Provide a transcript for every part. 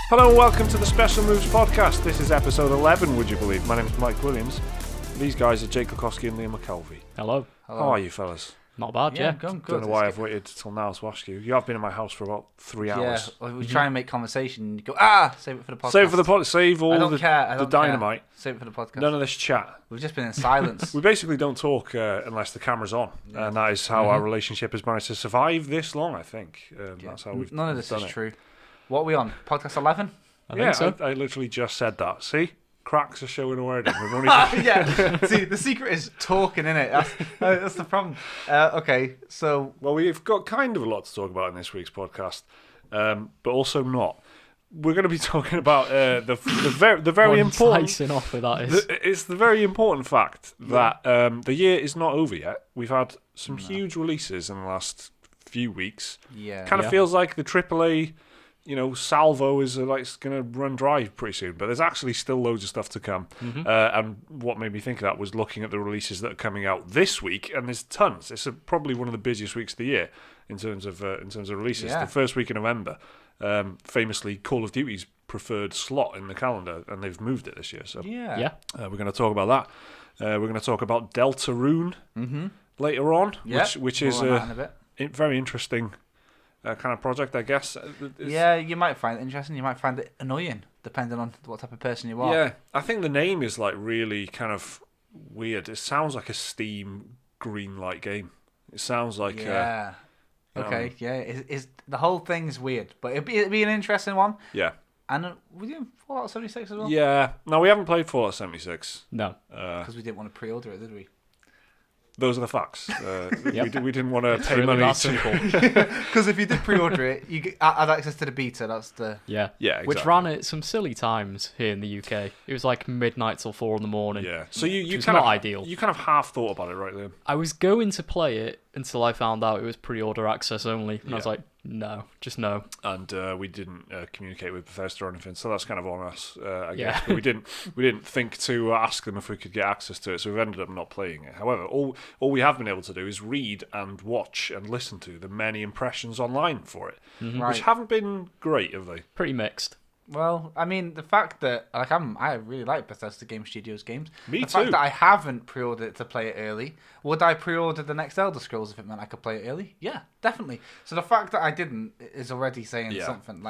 Hello and welcome to the Special Moves podcast. This is episode 11, would you believe? My name is Mike Williams. These guys are Jake Lukowski and Liam McKelvey. Hello. How are you, fellas? Not bad, yeah. Good. Don't know why I've waited till now to ask you. You have been in my house for about 3 hours. Yeah, we try and make conversation and you go, save it for the podcast. Save all the dynamite. Save it for the podcast. None of this chat. We've just been in silence. We basically don't talk unless the camera's on. Yeah. And that is how our relationship has managed to survive this long, I think. That's how we've None of this done is it. True. What are we on? Podcast 11? I think so. I literally just said that. See? Cracks are showing already. We've only yeah. See, the secret is talking, innit? That's the problem. Okay, so... Well, we've got kind of a lot to talk about in this week's podcast, but also not. We're going to be talking about the very important... Enticing off with that is. It's the very important fact that the year is not over yet. We've had some huge releases in the last few weeks. Yeah. Kind of feels like the AAA... salvo is going to run dry pretty soon, but there's actually still loads of stuff to come. And what made me think of that was looking at the releases that are coming out this week, and there's tons. It's probably one of the busiest weeks of the year in terms of releases. Yeah. The first week in November, famously Call of Duty's preferred slot in the calendar, and they've moved it this year. So yeah. we're going to talk about that. We're going to talk about Deltarune later on, which is a very interesting. Kind of project, I guess. Yeah, you might find it interesting. You might find it annoying, depending on what type of person you are. Yeah, I think the name is really kind of weird. It sounds like a Steam green light game. It sounds like okay. Is the whole thing's weird, but it'd be an interesting one. Yeah. And were you in Fallout 76 as well? Yeah. No, we haven't played Fallout 76. No, because we didn't want to pre-order it, did we? Those are the facts. Yep. we didn't want to pay really money that to... simple. Because if you did pre-order it, you had access to the beta. That's the Yeah, exactly. Which ran at some silly times here in the UK. It was like midnight till 4 in the morning. Yeah. So you was kind not of ideal. You kind of half thought about it, right, Liam? I was going to play it until I found out it was pre-order access only, and I was Yeah. like, no, just no. And we didn't communicate with Bethesda or anything, so that's kind of on us, I Yeah. guess. But we didn't think to ask them if we could get access to it, so we've ended up not playing it. However, all we have been able to do is read and watch and listen to the many impressions online for it, right. which haven't been great, have they? Pretty mixed. Well, I mean, the fact that I really like Bethesda Game Studios games. Me the too. fact that I haven't pre-ordered it to play it early. Would I pre-order the next Elder Scrolls if it meant I could play it early? Yeah, definitely. So the fact that I didn't is already saying something.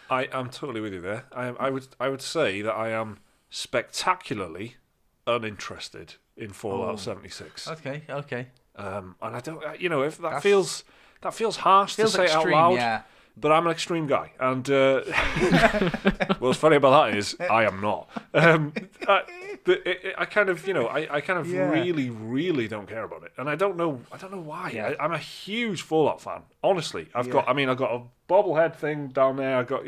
I'm totally with you there. I would say that I am spectacularly uninterested in Fallout 76. Okay. And I don't, if that feels harsh to say extreme, out loud. yeah. But I'm an extreme guy, and what's funny about that is I am not. I kind of really, really don't care about it, and I don't know why. Yeah. I'm a huge Fallout fan. Honestly, I've got a bobblehead thing down there. I've got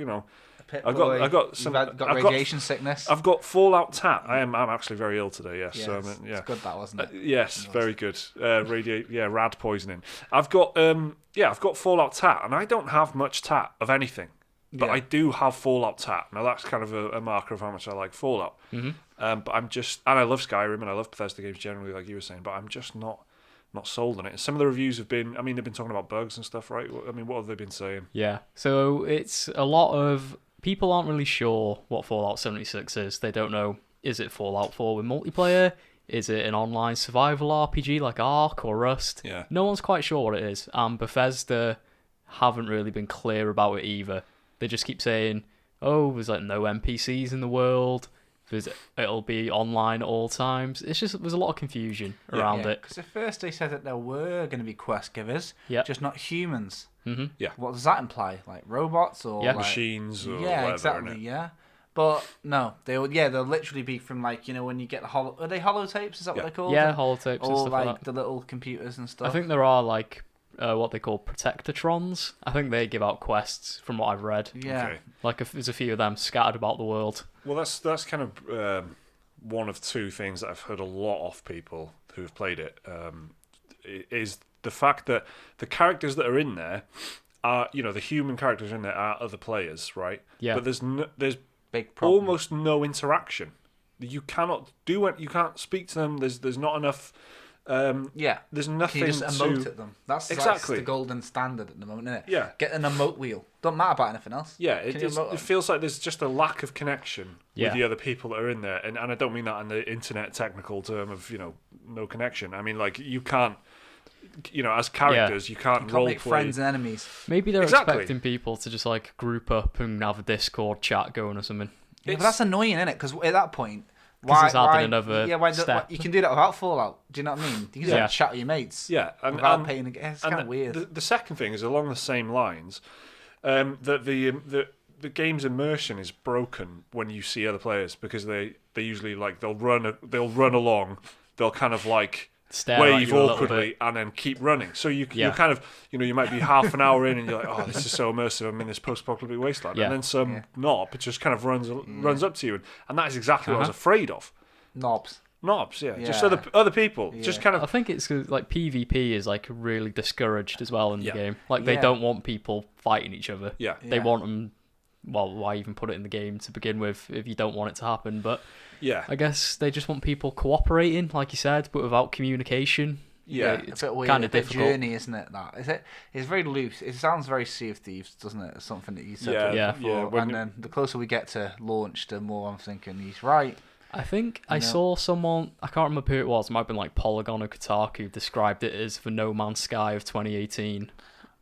radiation sickness. I've got Fallout tat. I'm actually very ill today. Yes, yeah, so it's good that wasn't it? Yes, very good. Rad poisoning. I've got Fallout tat, and I don't have much tat of anything, but I do have Fallout tat. Now that's kind of a marker of how much I like Fallout. But I'm just, and I love Skyrim and I love Bethesda games generally, like you were saying. But I'm just not sold on it. And some of the reviews have been, they've been talking about bugs and stuff, right? I mean, what have they been saying? Yeah, so it's a lot of... People aren't really sure what Fallout 76 is. They don't know, is it Fallout 4 with multiplayer? Is it an online survival RPG like Ark or Rust? Yeah. No one's quite sure what it is. And Bethesda haven't really been clear about it either. They just keep saying, there's no NPCs in the world. It'll be online at all times. It's just, there's a lot of confusion around it. Because at first they said that there were going to be quest givers, just not humans. Mm-hmm. Yeah. What does that imply? Like robots or machines or whatever? Yeah, exactly. Yeah. But no, they'll literally be from when you get the are they holotapes? Is that what they're called? Yeah, holotapes and or stuff like that. The little computers and stuff. I think there are what they call protectatrons. I think they give out quests from what I've read. Yeah. Okay. There's a few of them scattered about the world. Well, that's kind of one of two things that I've heard a lot of people who have played it, is the fact that the characters that are in there are, the human characters in there are other players, right? Yeah. But there's big problem. Almost no interaction. You cannot do it. You can't speak to them. There's not enough Yeah. There's Can nothing you just emote to... at them? That's Exactly. the golden standard at the moment, isn't it? Yeah. Get an emote wheel. Don't matter about anything else. Yeah, Can it you emote it them? feels like there's just a lack of connection Yeah. with the other people that are in there. And I don't mean that in the internet technical term of, no connection. I mean, like, you can't, as characters, you can't You can't role make play. friends and enemies. Maybe they're Exactly. expecting people to just like group up and have a Discord chat going or something. Yeah, but that's annoying, isn't it? Because at that point, 'Cause it's adding another step. you can do that without Fallout. Do you know what I mean? You can just Yeah. chat with your mates. Yeah, and Without paying. It's kind of and weird. The second thing is along the same lines, that the game's immersion is broken when you see other players, because they usually like they'll run along, they'll kind of like Stare at wave you a little awkwardly bit. and then keep running. So you're Yeah. kind of, you might be half an hour in and you're like, oh, this is so immersive. I'm in this post-apocalyptic wasteland. Yeah. And then some knob just kind of runs up to you, and that is exactly what I was afraid of. Knobs. Knobs, yeah. Just Yeah. other people, just Yeah. kind I of. think it's 'cause, like PvP is like really discouraged as well in the Yeah. game. Like they Yeah. don't want people fighting each other. Yeah. They Yeah. want them. Well, why even put it in the game to begin with if you don't want it to happen? But Yeah. I guess they just want people cooperating, like you said, but without communication. Yeah. It's a bit weird. kind A of bit difficult. journey, isn't it? That is it. It's very loose. It sounds very Sea of Thieves, doesn't it? It's something that you said Yeah, before. yeah, when And then the closer we get to launch, the more I'm thinking he's right. I think I No. saw someone, I can't remember who it was, it might have been like Polygon or Kotaku, described it as the No Man's Sky of 2018.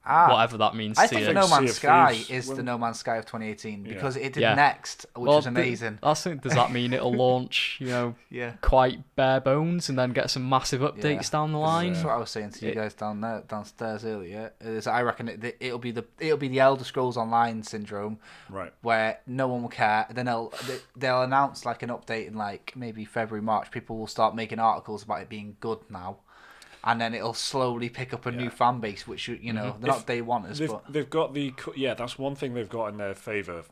Whatever that means I to think you. No Sea of Man's Sky Thieves, is the when- No Man's Sky of 2018 because it did Yeah. Next, which was amazing. Does that mean it'll launch, Yeah. quite bare bones and then get some massive updates down the line? That's what I was saying to you guys downstairs earlier. Is I reckon it'll be the Elder Scrolls Online syndrome, Right. where no one will care. Then they'll announce like an update in like maybe February, March. People will start making articles about it being good now, and then it'll slowly pick up a new fan base, which they're not day oneers, but They've got that's one thing they've got in their favour,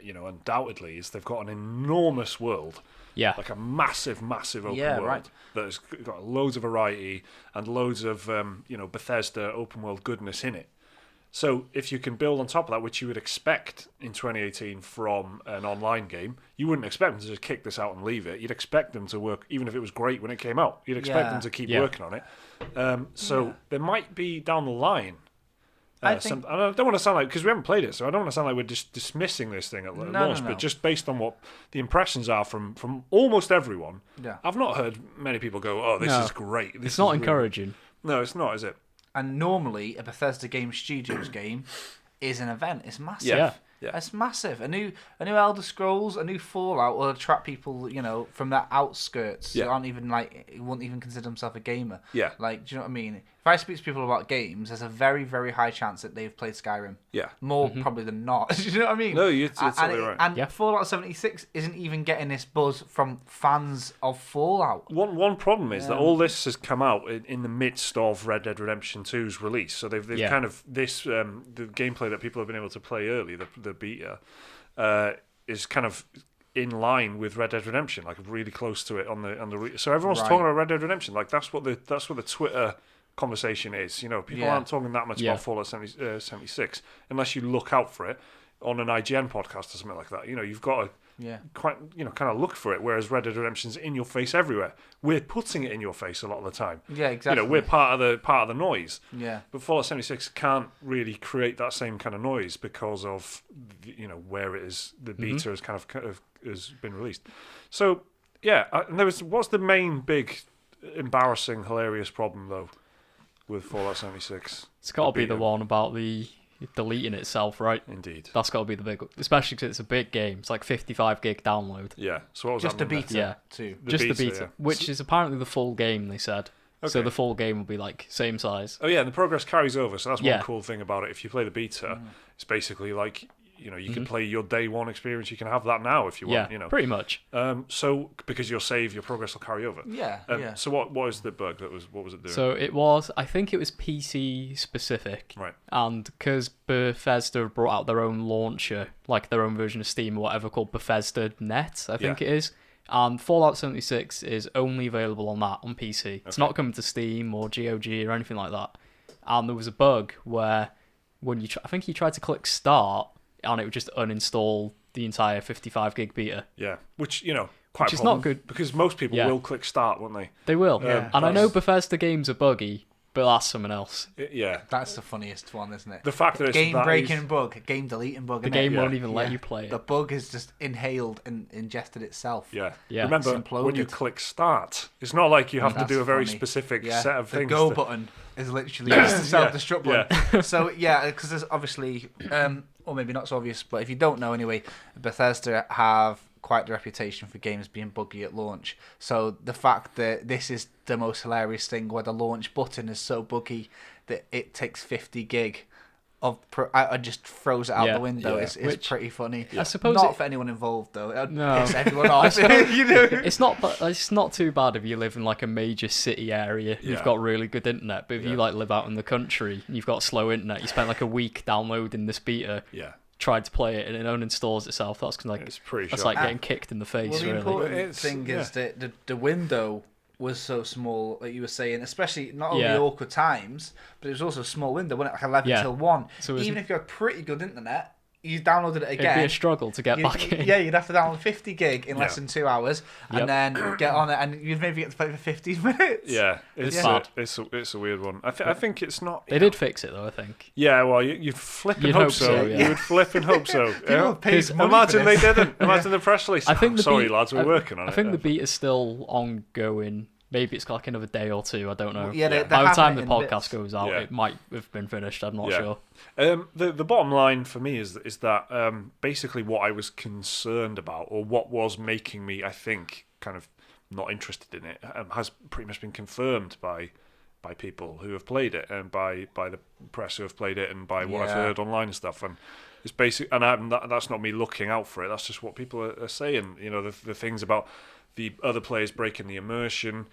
undoubtedly, is they've got an enormous world. Yeah. Like a massive open world right. that has got loads of variety and loads of Bethesda open world goodness in it. So if you can build on top of that, which you would expect in 2018 from an online game, you wouldn't expect them to just kick this out and leave it. You'd expect them to work, even if it was great when it came out. You'd expect them to keep working on it. There might be down the line. I don't want to sound like, because we haven't played it, so I don't want to sound like we're just dismissing this thing at launch. No. But just based on what the impressions are from almost everyone, Yeah. I've not heard many people go, "Oh, this No. is great." It's not encouraging. No, it's not, is it? And normally a Bethesda Game Studios game is an event. It's massive. Yeah. Yeah. It's massive. A new Elder Scrolls, a new Fallout will attract people, from that outskirts who aren't even who wouldn't even consider themselves a gamer. Yeah. Like, do you know what I mean? If I speak to people about games, there's a very, very high chance that they've played Skyrim. Yeah. More probably than not. Do you know what I mean? No, it's And- totally right. And Yeah. Fallout 76 isn't even getting this buzz from fans of Fallout. One problem is that all this has come out in the midst of Red Dead Redemption 2's release. So they've Yeah. kind of the gameplay that people have been able to play early, the beta, is kind of in line with Red Dead Redemption, like really close to it on the. So everyone's Right. talking about Red Dead Redemption, like that's what the Twitter conversation is. People Yeah. aren't talking that much Yeah. about Fallout 76 unless you look out for it on an IGN podcast or something like that. You've got to Yeah. quite kind of look for it, whereas Red Dead Redemption's in your face everywhere. We're putting it in your face a lot of the time. Yeah, exactly. We're part of the noise. Yeah. But Fallout 76 can't really create that same kind of noise because of where it is. The beta has kind of has been released. So yeah, and what's the main big embarrassing hilarious problem though with Fallout 76? It's got to be the beta. one about the deleting itself, right? Indeed. That's got to be the big, especially because it's a big game. It's like 55 gig download. Yeah. So what was Just that a number? beta, Yeah. too. The Just the beta, beta, yeah. which is apparently the full game, they said. So Okay. the full game will be like same size. Oh yeah, and the progress carries over. So that's Yeah. one cool thing about it. If you play the beta, it's basically like you can play your day one experience. You can have that now if you want. Yeah, pretty much. So because you'll save, your progress will carry over. Yeah, yeah. So what is the bug what was it doing? So I think it was PC specific. Right. And because Bethesda brought out their own launcher, like their own version of Steam or whatever, called Bethesda Net, I think it is. And Fallout 76 is only available on that, on PC. It's not coming to Steam or GOG or anything like that. And there was a bug where when I think you tried to click start and it would just uninstall the entire 55 gig beta. Yeah, which quite Which a is problem not good. because most people Yeah. will click start, won't they? They will. Yeah. And I know Bethesda games are buggy, but that's someone else. Yeah. That's the funniest one, isn't it? The fact that it's Game that breaking easy. bug, game deleting bug. The innit? game Yeah. won't even let you play The it. bug is just inhaled and ingested itself. Yeah. Yeah. Remember, It's imploded. when you click start, it's not like you have to That's do a very funny. specific Yeah. set of the things. go to- button is literally just a self-destruct button. So yeah, because there's obviously, or maybe not so obvious, but if you don't know anyway, Bethesda have quite the reputation for games being buggy at launch. So the fact that this is the most hilarious thing, where the launch button is so buggy that it takes 50 gig of I just throws it out the window. Yeah. It's Which, pretty funny. I suppose Not it- for anyone involved though. It would No. piss everyone off. You know? It's not too bad if you live in like a major city area. Yeah. You've got really good internet, but if you Yeah. like live out in the country and you've got slow internet, you spend like a week downloading this beta, Yeah. tried to play it, and it uninstalls itself. That's like It's pretty that's shocking. like getting kicked in the face. Well, the really. important It's- thing yeah. is that the window was so small, like you were saying, especially not only Yeah. awkward times, but it was also a small window, wasn't it? Like 11 Yeah. till 1. So it was- Even if you had pretty good internet, you downloaded it It'd again. be a struggle to get back in. Yeah, you'd have to download 50 gig in less Yeah. than 2 hours, and then get on it, and you'd maybe get to play for 15 minutes. Yeah, it's bad. it's a weird one. I think it's not. They did fix it though, I think. Yeah, well, you'd flip and You'd hope hope so. so, yeah. You would flip and hope so. People have paid 'Cause money for Imagine they this. didn't. Imagine the press release. I think the sorry, beat- lads, we're working on it. I think the beat is still ongoing. Maybe it's like another day or two. I don't know. Yeah, they're By the time having the it in podcast bits. goes out, Yeah. it might have been finished. I'm not Yeah. sure. The bottom line for me is that basically what I was concerned about, or what was making me, I think, kind of not interested in it, has pretty much been confirmed by people who have played it, and by the press who have played it, and by what I've Yeah. heard online and stuff. And it's basic, and that's not me looking out for it. That's just what people are saying. You know, the things about the other players breaking the immersion.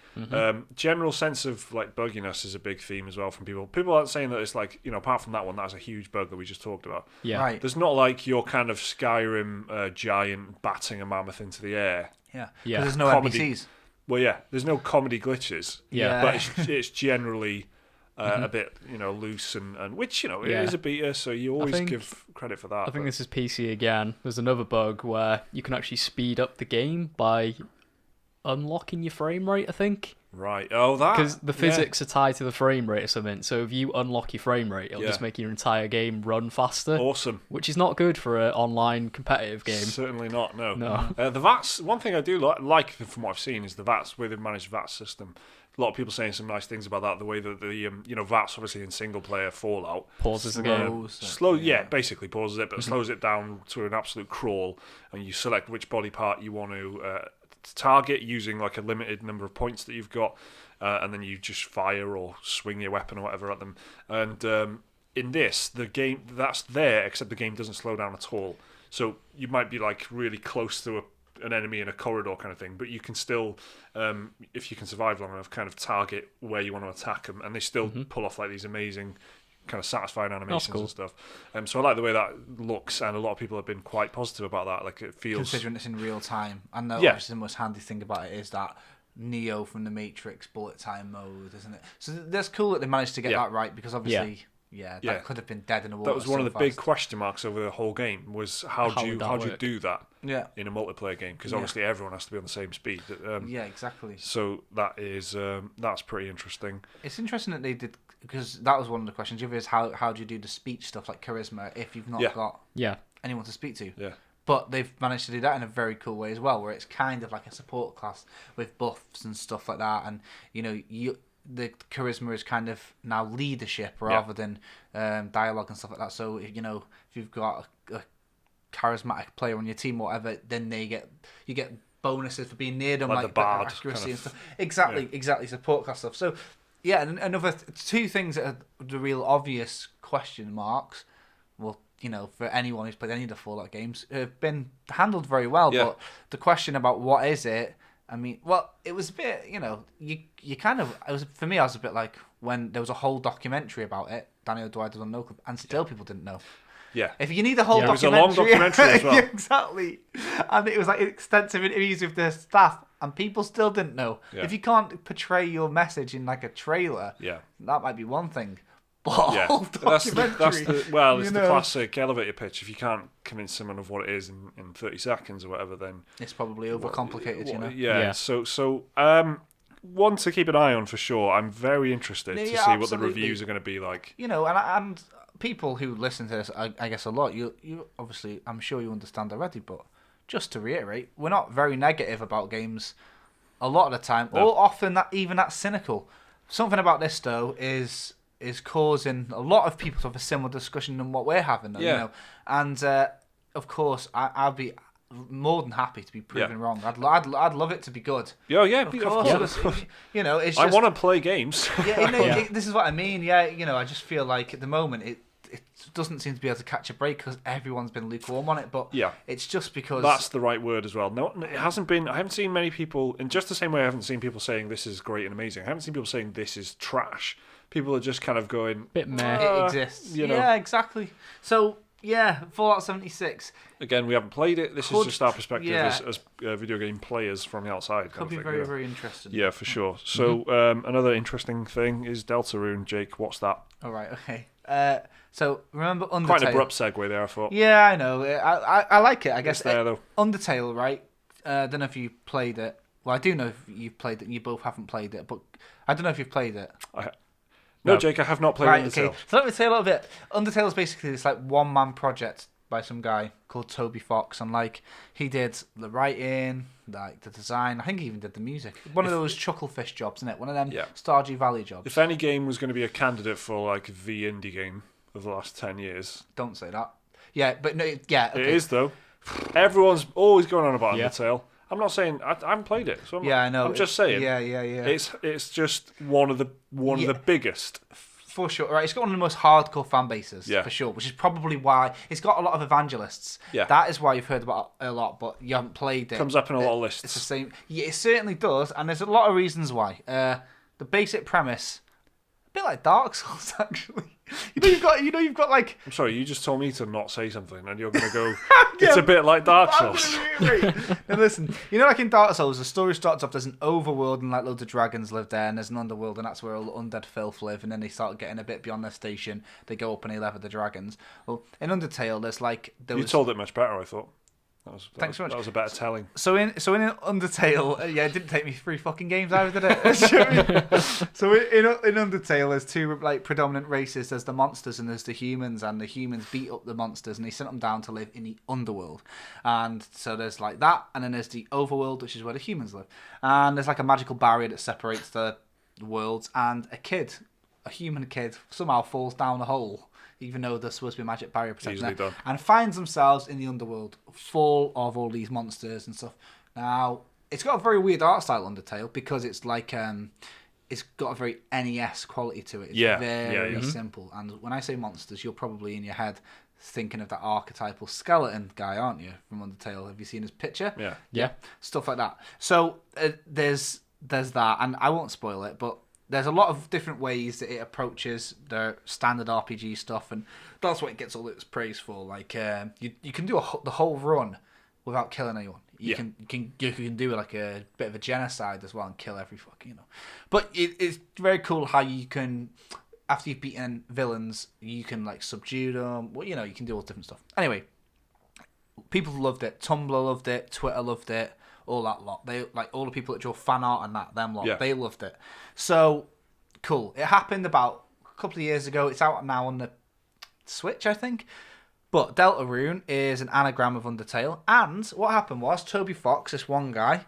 General sense of like bugginess is a big theme as well from people. People aren't saying that it's like, you know, apart from that one, that's a huge bug that we just talked about. Yeah. Right. There's not like your kind of Skyrim giant batting a mammoth into the air. Yeah. Yeah. Because there's no Comedy. NPCs. Well, yeah, there's no comedy glitches. Yeah. But it's generally a bit, you know, loose and which, you know, it Yeah. is a beta, so you always think- give credit for that. I think but- this is PC again. There's another bug where you can actually speed up the game by unlocking your frame rate, I think. Right. Oh, that. Because the physics are tied to the frame rate or something. So if you unlock your frame rate, it'll Yeah. just make your entire game run faster, Awesome. which is not good for an online competitive game. Certainly not. No. No. The VATS. One thing I do like from what I've seen is the VATS, where they've managed VATS system. A lot of people saying some nice things about that. The way that the you know, VATS obviously in single player Fallout Pauses the game. Slows it, slow. yeah. Yeah, basically pauses it, but slows it down to an absolute crawl, and you select which body part you want to target using like a limited number of points that you've got, and then you just fire or swing your weapon or whatever at them. And in this, the game that's there, except the game doesn't slow down at all. So you might be like really close to an enemy in a corridor kind of thing, but you can still, if you can survive long enough, kind of target where you want to attack them, and they still pull off like these amazing kind of satisfying animations cool. and stuff. So I like the way that looks, and a lot of people have been quite positive about that. Like it feels, Considering it's in real time. And Yeah. obviously the most handy thing about it is that Neo from the Matrix bullet time mode, isn't it? So that's cool that they managed to get Yeah. that right, because obviously, that Yeah. could have been dead in the water. that was one so of the big fast. question marks over the whole game was how How do you would that work? do that Yeah. in a multiplayer game, because Yeah. obviously everyone has to be on the same speed. Yeah, exactly. So that is that's pretty interesting. It's interesting that they did, because that was one of the questions. The other is how do you do the speech stuff like charisma if you've not Yeah. got Yeah. anyone to speak to? Yeah. But they've managed to do that in a very cool way as well, where it's kind of like a support class with buffs and stuff like that, and the charisma is kind of now leadership rather than dialogue and stuff like that. So if you've got a charismatic player on your team or whatever, then you get bonuses for being near them, Like the like bard accuracy kind and of- stuff. Exactly, support class stuff. So yeah, and another two things that are the real obvious question marks. Well, for anyone who's played any of the Fallout games, have been handled very well. Yeah. But the question about what is it? I mean, well, it was a bit, you kind of, for me, I was a bit like when there was a whole documentary about it, Daniel Dwight was on No Clip, and still people didn't know. Yeah. If you need a whole Yeah. It was a documentary. long documentary as well. Exactly. And it was like extensive interviews with the staff, and people still didn't know. Yeah. If you can't portray your message in like a trailer, Yeah. that might be one thing. oddball documentary. That's the well, it's you the know? classic elevator pitch. If you can't convince someone of what it is in 30 seconds or whatever, then It's probably overcomplicated, you know. Yeah. So one to keep an eye on for sure. I'm very interested to see what the absolutely. reviews are going to be like. You know, and people who listen to this, I guess a lot. You obviously, I'm sure you understand already, but just to reiterate, we're not very negative about games a lot of the time, or often that's cynical. Something about this though is causing a lot of people to have a similar discussion than what we're having. You know, and of course, I'd be more than happy to be proven wrong. I'd love it to be good. Yeah, Of course. You know, it's just, I want to play games. This is what I mean. Yeah, you know, I just feel like at the moment it doesn't seem to be able to catch a break because everyone's been lukewarm on it. But it's just because that's the right word as well. No, it hasn't been. I haven't seen many people in just the same way. I haven't seen people saying this is great and amazing. I haven't seen people saying this is trash. People are just kind of going bit meh. It exists. You know. Yeah, exactly. So yeah, Fallout 76. Again, we haven't played it. This is just our perspective as video game players from the outside. Could be very, very interesting. Yeah, for sure. So another interesting thing is Deltarune. Jake, what's that? All right, okay. So remember Undertale? Quite an abrupt segue there, I thought. Yeah, I know. I like it. I guess it's there though. Undertale, right? I don't know if you played it. Well, I do know if you've played it. You both haven't played it, but I don't know if you've played it. No, Jake, I have not played Undertale. Okay. So let me say a little bit. Undertale is basically this like one-man project by some guy called Toby Fox, and like he did the writing, like the design. I think he even did the music. One of those Chucklefish jobs, isn't it? One of them Stardew Valley jobs. If any game was going to be a candidate for like the indie game of the last 10 years, don't say that. Yeah, but no, yeah, okay. It is though. Everyone's always going on about Undertale. I'm not saying I haven't played it, so I know. I'm just saying. Yeah. It's just one of the biggest. For sure, right? It's got one of the most hardcore fan bases, for sure, which is probably why it's got a lot of evangelists. Yeah, that is why you've heard about it a lot, but you haven't played it. Comes up in a lot of lists. It's the same. Yeah, it certainly does, and there's a lot of reasons why. The basic premise, a bit like Dark Souls, actually. You've got like. I'm sorry, you just told me to not say something, and you're gonna go. It's a bit like Dark Souls. Now listen, like in Dark Souls, the story starts off. There's an overworld, and like loads of dragons live there, and there's an underworld, and that's where all the undead filth live. And then they start getting a bit beyond their station. They go up and they level the dragons. Well, in Undertale, there's like You told it much better, I thought. Thanks so much. That was a better telling. So in Undertale, it didn't take me 3 fucking games either, did it? So in Undertale, there's 2 like predominant races. There's the monsters and there's the humans, and the humans beat up the monsters and they sent them down to live in the underworld. And so there's like that, and then there's the overworld, which is where the humans live. And there's like a magical barrier that separates the worlds. And a human kid, somehow falls down a hole, even though there's supposed to be a magic barrier protecting it, and finds themselves in the underworld full of all these monsters and stuff. Now, it's got a very weird art style, Undertale, because it's like it's got a very NES quality to it. It's very simple. And when I say monsters, you're probably in your head thinking of that archetypal skeleton guy, aren't you, from Undertale? Have you seen his picture? Yeah. Stuff like that. So there's that, and I won't spoil it, but there's a lot of different ways that it approaches the standard RPG stuff, and that's what it gets all its praise for. Like you can do the whole run without killing anyone. You can do like a bit of a genocide as well and kill every fucking But it's very cool how you can, after you've beaten villains, you can like subdue them. Well, you can do all different stuff. Anyway, people loved it. Tumblr loved it. Twitter loved it. All that lot. They like all the people that draw fan art and them lot. They loved it. So cool. It happened about a couple of years ago. It's out now on the Switch, I think. But Deltarune is an anagram of Undertale. And what happened was Toby Fox, this one guy,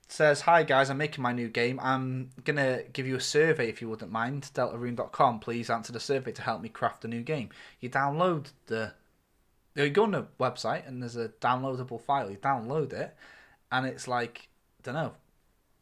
says, "Hi guys, I'm making my new game. I'm gonna give you a survey if you wouldn't mind. Deltarune.com. Please answer the survey to help me craft a new game." You download you go on the website and there's a downloadable file. You download it. And it's like, I don't know,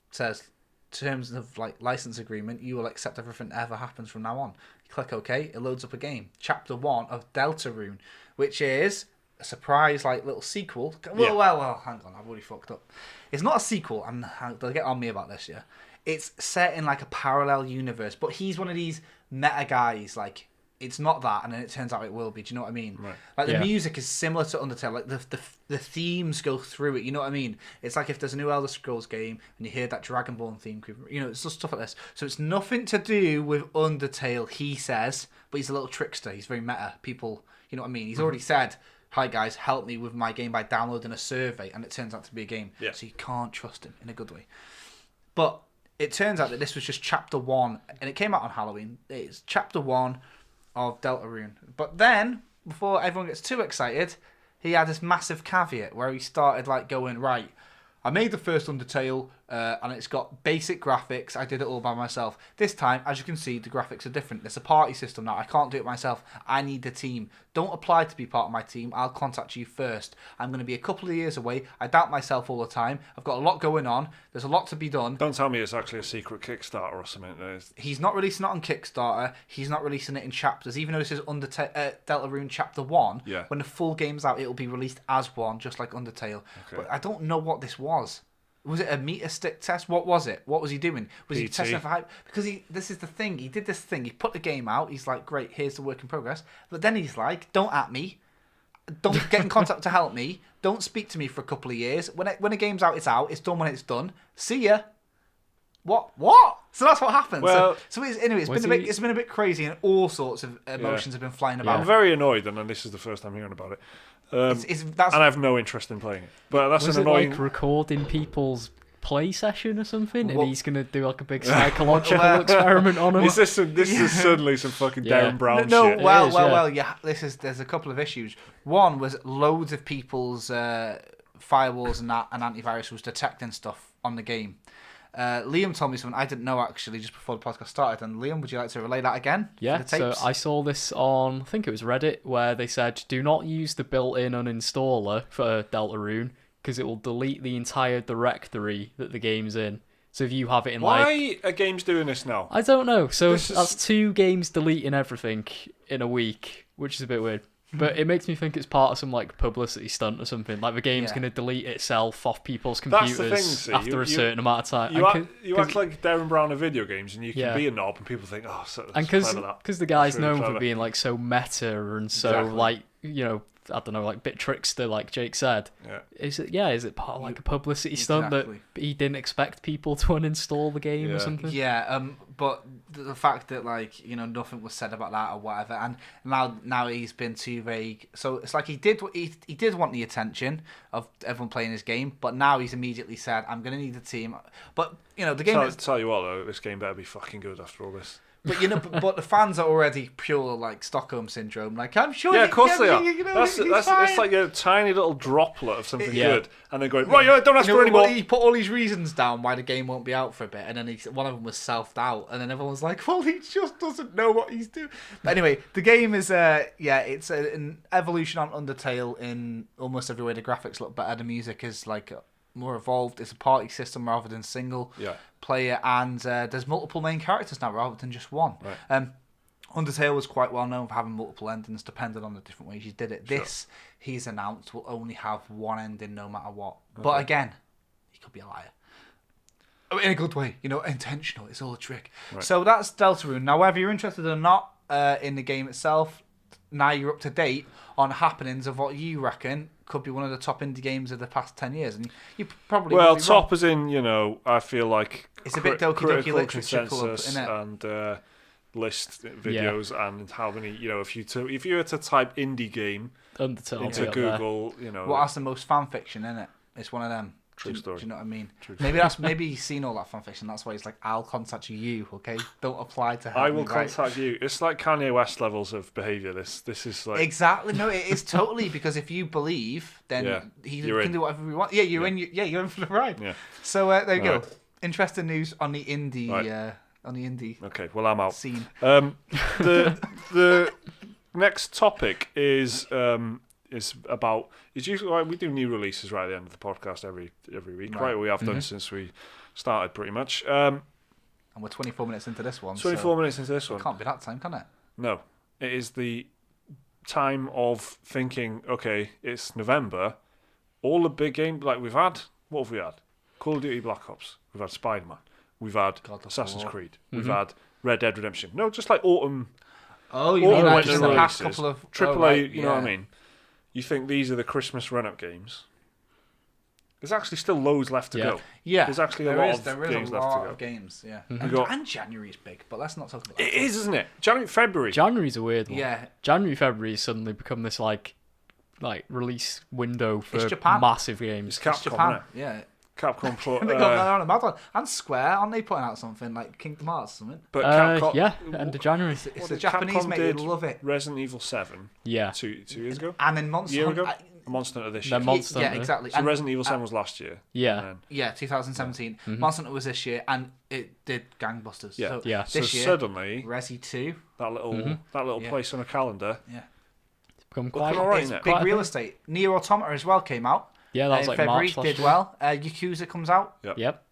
it says terms of like license agreement, you will accept everything that ever happens from now on. You click OK, it loads up a game. Chapter 1 of Deltarune, which is a surprise like little sequel. Well, hang on, I've already fucked up. It's not a sequel, and they'll get on me about this, yeah. It's set in like a parallel universe, but he's one of these meta guys, like it's not that, and then it turns out it will be. Do you know what I mean? Right. Like the Yeah. music is similar to Undertale. Like the themes go through it. You know what I mean? It's like if there's a new Elder Scrolls game and you hear that Dragonborn theme, you know, it's just stuff like this. So it's nothing to do with Undertale, he says, but he's a little trickster. He's very meta. People, you know what I mean? He's already said, "Hi guys, help me with my game by downloading a survey," and it turns out to be a game. Yeah. So you can't trust him in a good way. But it turns out that this was just chapter 1, and it came out on Halloween. It's chapter 1 of Deltarune. But then, before everyone gets too excited, he had this massive caveat where he started like going, right, I made the first Undertale, and it's got basic graphics. I did it all by myself. This time, as you can see, the graphics are different. There's a party system now. I can't do it myself. I need a team. Don't apply to be part of my team. I'll contact you first. I'm going to be a couple of years away. I doubt myself all the time. I've got a lot going on. There's a lot to be done. Don't tell me it's actually a secret Kickstarter or something. He's not releasing it on Kickstarter. He's not releasing it in chapters. Even though this is Deltarune Chapter 1, Yeah. when the full game's out, it'll be released as one, just like Undertale. Okay. But I don't know what this was. Was it a meter stick test? What was it? What was he doing? Was he B.E.T.A. testing for hype? Because this is the thing. He did this thing. He put the game out. He's like, great, here's the work in progress. But then he's like, don't at me. Don't get in contact to help me. Don't speak to me for a couple of years. When a game's out, it's out. It's done when it's done. See ya. What? So that's what happened. Well, It's been a bit crazy, and all sorts of emotions have been flying about. I'm very annoyed, and this is the first time hearing about it. And I have no interest in playing it. But that's Was an it annoying. like recording people's play session or something, Well- and he's gonna do like a big psychological experiment on him? Is this suddenly some fucking Yeah. Darren Brown No, shit? well, is, yeah. yeah. There's a couple of issues. One was loads of people's firewalls and antivirus was detecting stuff on the game. Liam told me something I didn't know actually just before the podcast started. And Liam, would you like to relay that again? Yeah, for the so tapes? I saw this on, I think it was Reddit, where they said, do not use the built-in uninstaller for Deltarune, because it will delete the entire directory that the game's in. So if you have it in Why are games doing this now? I don't know. So This is- that's 2 games deleting everything in a week, which is a bit weird. But it makes me think it's part of some like publicity stunt or something. Like the game's Yeah. going to delete itself off people's That's the computers thing, see, after a certain amount of time. You And act like Darren Brown in video games, and you can Yeah. be a knob, and people think, oh, so and that's clever, that. because the guy's That's really known clever. for being like so meta and so Exactly. like, you know, I don't know, like bit trickster, like Jake said. Yeah. Is it part of like a publicity stunt that Exactly. he didn't expect people to uninstall the game Yeah. or something? Yeah, but the fact that like nothing was said about that or whatever, and now he's been too vague. So it's like he did want the attention of everyone playing his game, but now he's immediately said, "I'm gonna need a team." But the game is. Tell you what, though, this game better be fucking good after all this. But but the fans are already pure like Stockholm syndrome. Like I'm sure. Yeah, of course they are. That's It's like a tiny little droplet of something Yeah. good, and then going, right, yeah, don't ask for any more. He put all these reasons down why the game won't be out for a bit, and then one of them was selfed out, and then everyone was like, "Well, he just doesn't know what he's doing." But anyway, the game is it's an evolution on Undertale in almost every way. The graphics look better, the music is like more evolved. It's a party system rather than single Yeah. player, and there's multiple main characters now rather than just one. Right. Undertale was quite well known for having multiple endings depending on the different ways you did it. Sure. This, he's announced, will only have one ending no matter what. But again, he could be a liar. In a good way, intentional. It's all a trick. Right. So that's Deltarune. Now, whether you're interested or not in the game itself, now you're up to date on happenings of what you reckon could be one of the top indie games of the past 10 years. And you probably Well, won't be wrong. top as in, I feel like It's a bit Doki Doki critical Literature Club, consensus innit? and list videos and how many, if you were to type indie game Undertale into will be up there. Google, What has the most fan fiction in it? It's one of them. True Do story. you know what I mean? True Maybe he's seen all that fan fiction. That's why he's like, I'll contact you. Okay, don't apply to help I me will write. contact you. It's like Kanye West levels of behaviour. This is like Exactly. No, it is totally because if you believe, then Yeah, he you're can in. do whatever we want. Yeah, you're Yeah. in. You're in for the ride. Yeah. So there you go. Right. Interesting news on the indie. Right. On the indie Okay, well I'm out. scene. The next topic is about usually we do new releases right at the end of the podcast every week, right? We have done since we started pretty much. And we're 24 minutes into this one. 24 minutes into this one. It can't be that time, can it? No, it is the time of thinking. Okay, it's November. All the big games like we've had. What have we had? Call of Duty Black Ops. We've had Spider-Man. We've had God of Assassin's War. Creed. We've had Red Dead Redemption. No, just like autumn Oh, you Or mean the like winter just the past releases. couple of AAA, right, you know what I mean? You think these are the Christmas run-up games? There's actually still loads left to go. Yeah, There's actually a there lot is of games left to lot go. of games, yeah. Mhm. And January's big, but let's not talk about that. It is, isn't it? January, February. January's a weird one. Yeah, January, February has suddenly become this like release window for It's Japan. massive It's games. Capcom, it's Japan. isn't it? Yeah, Capcom put... they got that on a mad one. And Square, aren't they putting out something like Kingdom Hearts or something? but Capcom... Yeah, end of January. It's What the did Japanese Capcom mate, did? they love it. Resident Evil 7 Yeah. 2 years ago? And then Monster Year Hunter. ago? Monster Hunter this They're year. Monster Yeah, Hunter. exactly. So And- Resident Evil 7 was last year. Yeah. And then- Yeah, 2017. Mhm. Monster Hunter was this year, and it did gangbusters. Yeah. So Yeah. So this year, suddenly, Resi 2. that little Yeah. place on a calendar... Yeah. It's become Looking quite all right, It's isn't it? big Quite a real thing. estate. Nier Automata as well came out. Yeah, that was in like February. March last Did year. well. Yakuza comes out. Yep.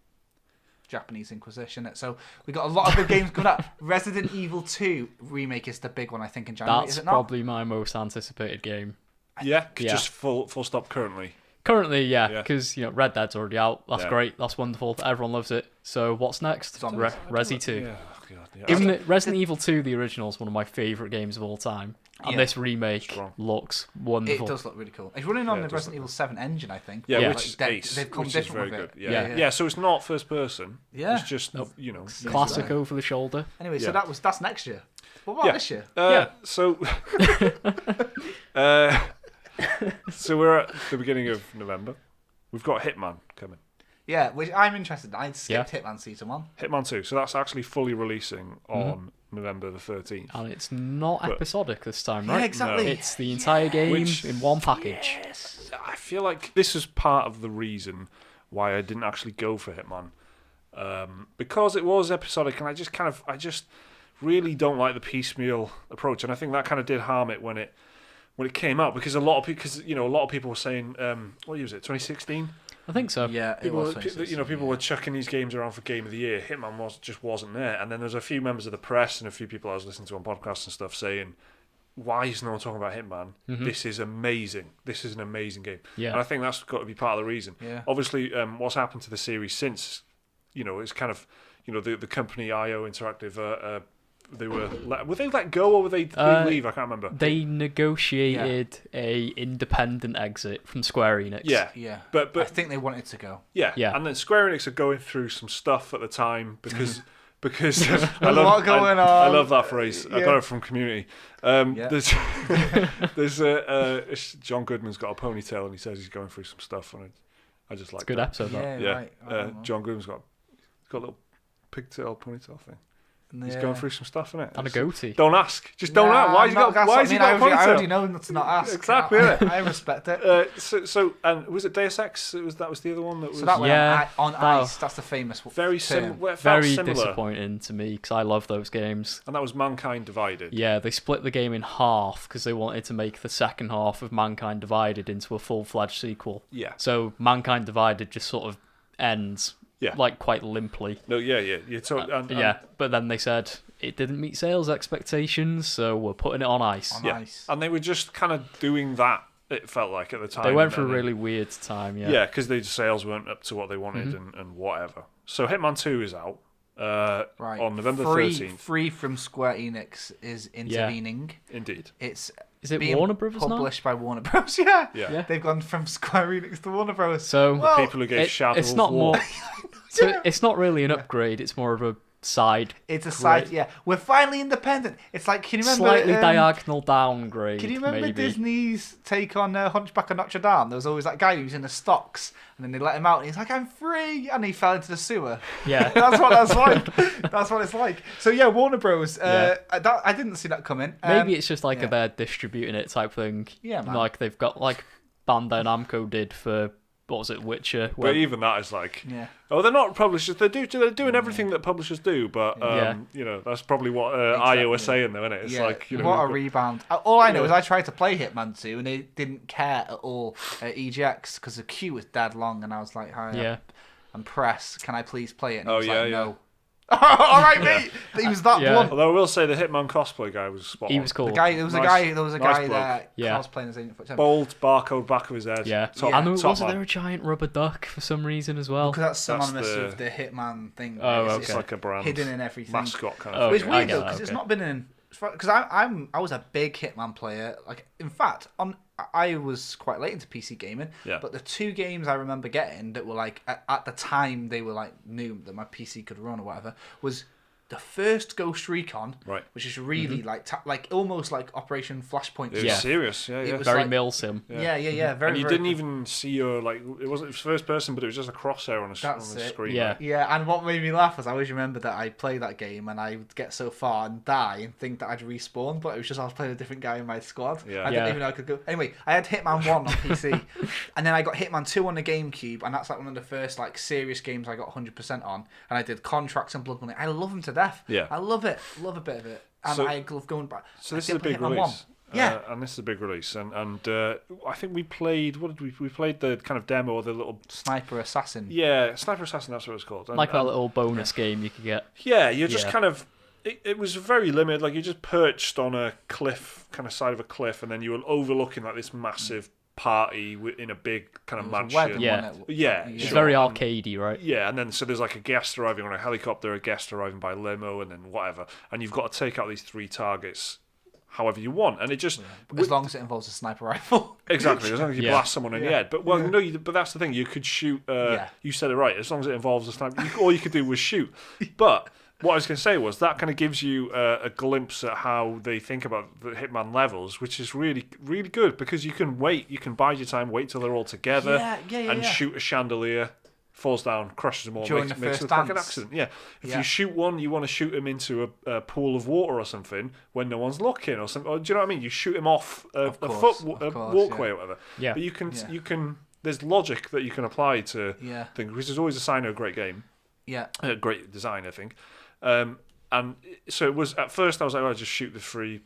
Japanese Inquisition. So we got a lot of big games coming out. Resident Evil 2 remake is the big one, I think, in January. That's is it not? probably my most anticipated game. Yeah, Yeah. just full stop currently. Currently, yeah, Yeah. because Red Dead's already out. That's Yeah. great. That's wonderful. Everyone loves it. So what's next? Zombies. Resi 2. Yeah, oh God, yeah. Even Resident Evil 2, the original, is one of my favourite games of all time. And Yeah. this remake Strong. looks It wonderful. does look really cool. It's running on Yeah, the it does Resident look Evil 7 engine, I think. Yeah, Yeah. which is ace, They've come which is different very with good. it. Yeah. Yeah. Yeah, so it's not first person. Yeah. It's just, Nope. Yeah. Classic over the shoulder. Anyway, so Yeah. that's next year. What about Yeah. this year? So, so we're at the beginning of November. We've got Hitman coming. Yeah, which I'm interested in. I skipped Hitman Season 1. Hitman 2. So that's actually fully releasing on November the 13th. And it's not But- episodic this time, Yeah, right? exactly. No. It's the entire game Which- in one package. I feel like this is part of the reason why I didn't actually go for Hitman. Because it was episodic, and I just really don't like the piecemeal approach, and I think that kind of did harm it when it came out, because a lot of people were saying, what year was it, 2016? I think so. Yeah, it People, was. were- 2016, people yeah. were chucking these games around for Game of the Year. Hitman just wasn't there, and then there's a few members of the press and a few people I was listening to on podcasts and stuff saying, "Why is no one talking about Hitman? This is amazing. This is an amazing game." Yeah. And I think that's got to be part of the reason. Yeah. Obviously, what's happened to the series since, it's kind of, the company IO Interactive. They were they let go, or were they leave? I can't remember. They negotiated a independent exit from Square Enix. Yeah. Yeah. But I think they wanted to go. Yeah. Yeah. And then Square Enix are going through some stuff at the time because I a lot going I on. love that phrase. I got it from Community. Yeah. There's John Goodman's got a ponytail and he says he's going through some stuff, and I just like Good that. episode, that. Yeah, Yeah. right. I don't know. John Goodman's got a little pigtail ponytail thing. He's Yeah. going through some stuff, innit? And a goatee. Don't ask. Just don't ask. Why has he got a I already ponytail? know not to not ask. Exactly, I, innit? I respect it. And was it Deus Ex? That was the other one that was So that went Yeah, on that- ice. That's the famous very term. Very similar. disappointing to me because I love those games. And that was Mankind Divided. Yeah, they split the game in half because they wanted to make the second half of Mankind Divided into a full-fledged sequel. Yeah. So Mankind Divided just sort of ends, Yeah. like quite limply. No, yeah. You're Yeah, but then they said it didn't meet sales expectations, so we're putting it on ice. On Yeah. ice. And they were just kind of doing that, it felt like, at the time. They went and through a then- really weird time, yeah. Yeah, because the sales weren't up to what they wanted and whatever. So Hitman 2 is out Right. on November free, 13th. Free from Square Enix is intervening. Indeed. It's Is it being Warner Brothers now? published by Warner Bros. Yeah. Yeah. Yeah. They've gone from Square Enix to Warner Bros. So Well, People who gave Shadow it's of not War. more. So it's not really an upgrade. It's more of a side, It's a side. Great. Yeah, we're finally independent. It's like, can you remember? slightly diagonal downgrade. Can you remember maybe. Disney's take on Hunchback of Notre Dame? There was always that guy who was in the stocks, and then they let him out, and he's like, "I'm free," and he fell into the sewer. Yeah. That's what that's like. That's what it's like. So yeah, Warner Bros. Yeah. I didn't see that coming. Maybe it's just like yeah. they're distributing it type thing. Yeah, man. Like they've got like Bandai Namco did for what was it, Witcher? But even that is like, Yeah. oh, they're not publishers. They're doing everything that publishers do, but Yeah. that's probably what IO were Exactly. saying, though, isn't it? It's Yeah, like, what a we've got- rebound. All I know Yeah. is I tried to play Hitman 2 and they didn't care at all at EGX because the queue was dead long, and I was like, "Hi, Yeah. I'm press. Can I please play it?" And he Oh, was yeah, like, yeah. "No." All right, mate. He was that Yeah. blunt. Although I will say the Hitman cosplay guy was spot He on. was cool. There was a Nice- guy nice there Yeah. cosplaying as Agent 47. Bold barcode back of his head. Yeah. Top, And top wasn't man. there a giant rubber duck for some reason as well? Because that's synonymous the- with the Hitman thing. Oh, It's- okay. It's like a brand hidden in everything. mascot kind of Oh, thing. It's okay. I weird get though that, because it's okay. not been in because I was a big Hitman player. Like, in fact, I was quite late into PC gaming. Yeah. But the 2 games I remember getting that were like at the time they were like new that my PC could run or whatever was the first Ghost Recon, Right. which is really like almost like Operation Flashpoint. It was serious, yeah. It was Very like, milsim. Yeah. Very. And you very didn't even see your, like, it wasn't first person, but it was just a crosshair on the screen. Yeah. Right? Yeah, and what made me laugh was I always remember that I'd play that game and I would get so far and die and think that I'd respawn, but it was just I was playing a different guy in my squad. Yeah. I didn't even know I could go. Anyway, I had Hitman 1 on PC, and then I got Hitman 2 on the GameCube, and that's like one of the first like serious games I got 100% on. And I did Contracts and Blood Money. I love them to death. Yeah. I love it. Love a bit of it. And So- I love going back. So I this is still a play big Hitman release. 1. Yeah. And this is a big release. And I think we played, what did we played the kind of demo or the little... Sniper Assassin. Yeah, Sniper Assassin, that's what it was called. Like that little bonus game you could get. Yeah, you're just Yeah. kind of... It was very limited. Like, you just perched on a cliff, kind of side of a cliff, and then you were overlooking like this massive party in a big kind of It was a mansion. wedding, Yeah. wasn't it? Yeah, It's sure. very And- arcadey, right? Yeah, and then so there's like a guest arriving on a helicopter, a guest arriving by limo, and then whatever. And you've got to take out these 3 targets however you want. And it just... As long as it involves a sniper rifle. Exactly, as long as you Yeah. blast someone in the head. But well, no, but that's the thing. You could shoot. Yeah. You said it right. As long as it involves a sniper, all you could do was shoot. But what I was going to say was that kind of gives you a glimpse at how they think about the Hitman levels, which is really, really good because you can wait. You can bide your time, wait till they're all together, and shoot a chandelier. Falls down, crushes them all, During makes the it first look like an dance. accident. Yeah, if Yeah. you shoot one, you want to shoot him into a pool of water or something when no one's looking or something. Or, do you know what I mean? You shoot him off a course, walkway or whatever. Yeah. But you Yeah. can. There's logic that you can apply to Yeah. things, which is always a sign of a great game, Yeah. a great design, I think. And so it was at first I was like, oh, just shoot the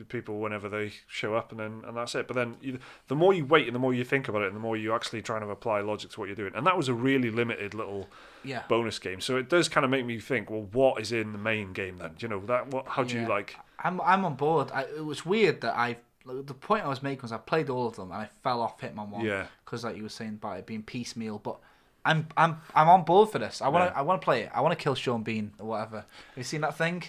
people whenever they show up, and that's it. But then the more you wait and the more you think about it, and the more you actually trying to apply logic to what you're doing. And that was a really limited little Yeah. bonus game. So it does kind of make me think, well, what is in the main game then? Do you know that? How do you Yeah. like? I'm on board. It was weird that the point I was making was I played all of them and I fell off Hitman 1. Yeah. Because like you were saying about it being piecemeal, but I'm on board for this. I want to play it. I want to kill Sean Bean or whatever. Have you seen that thing?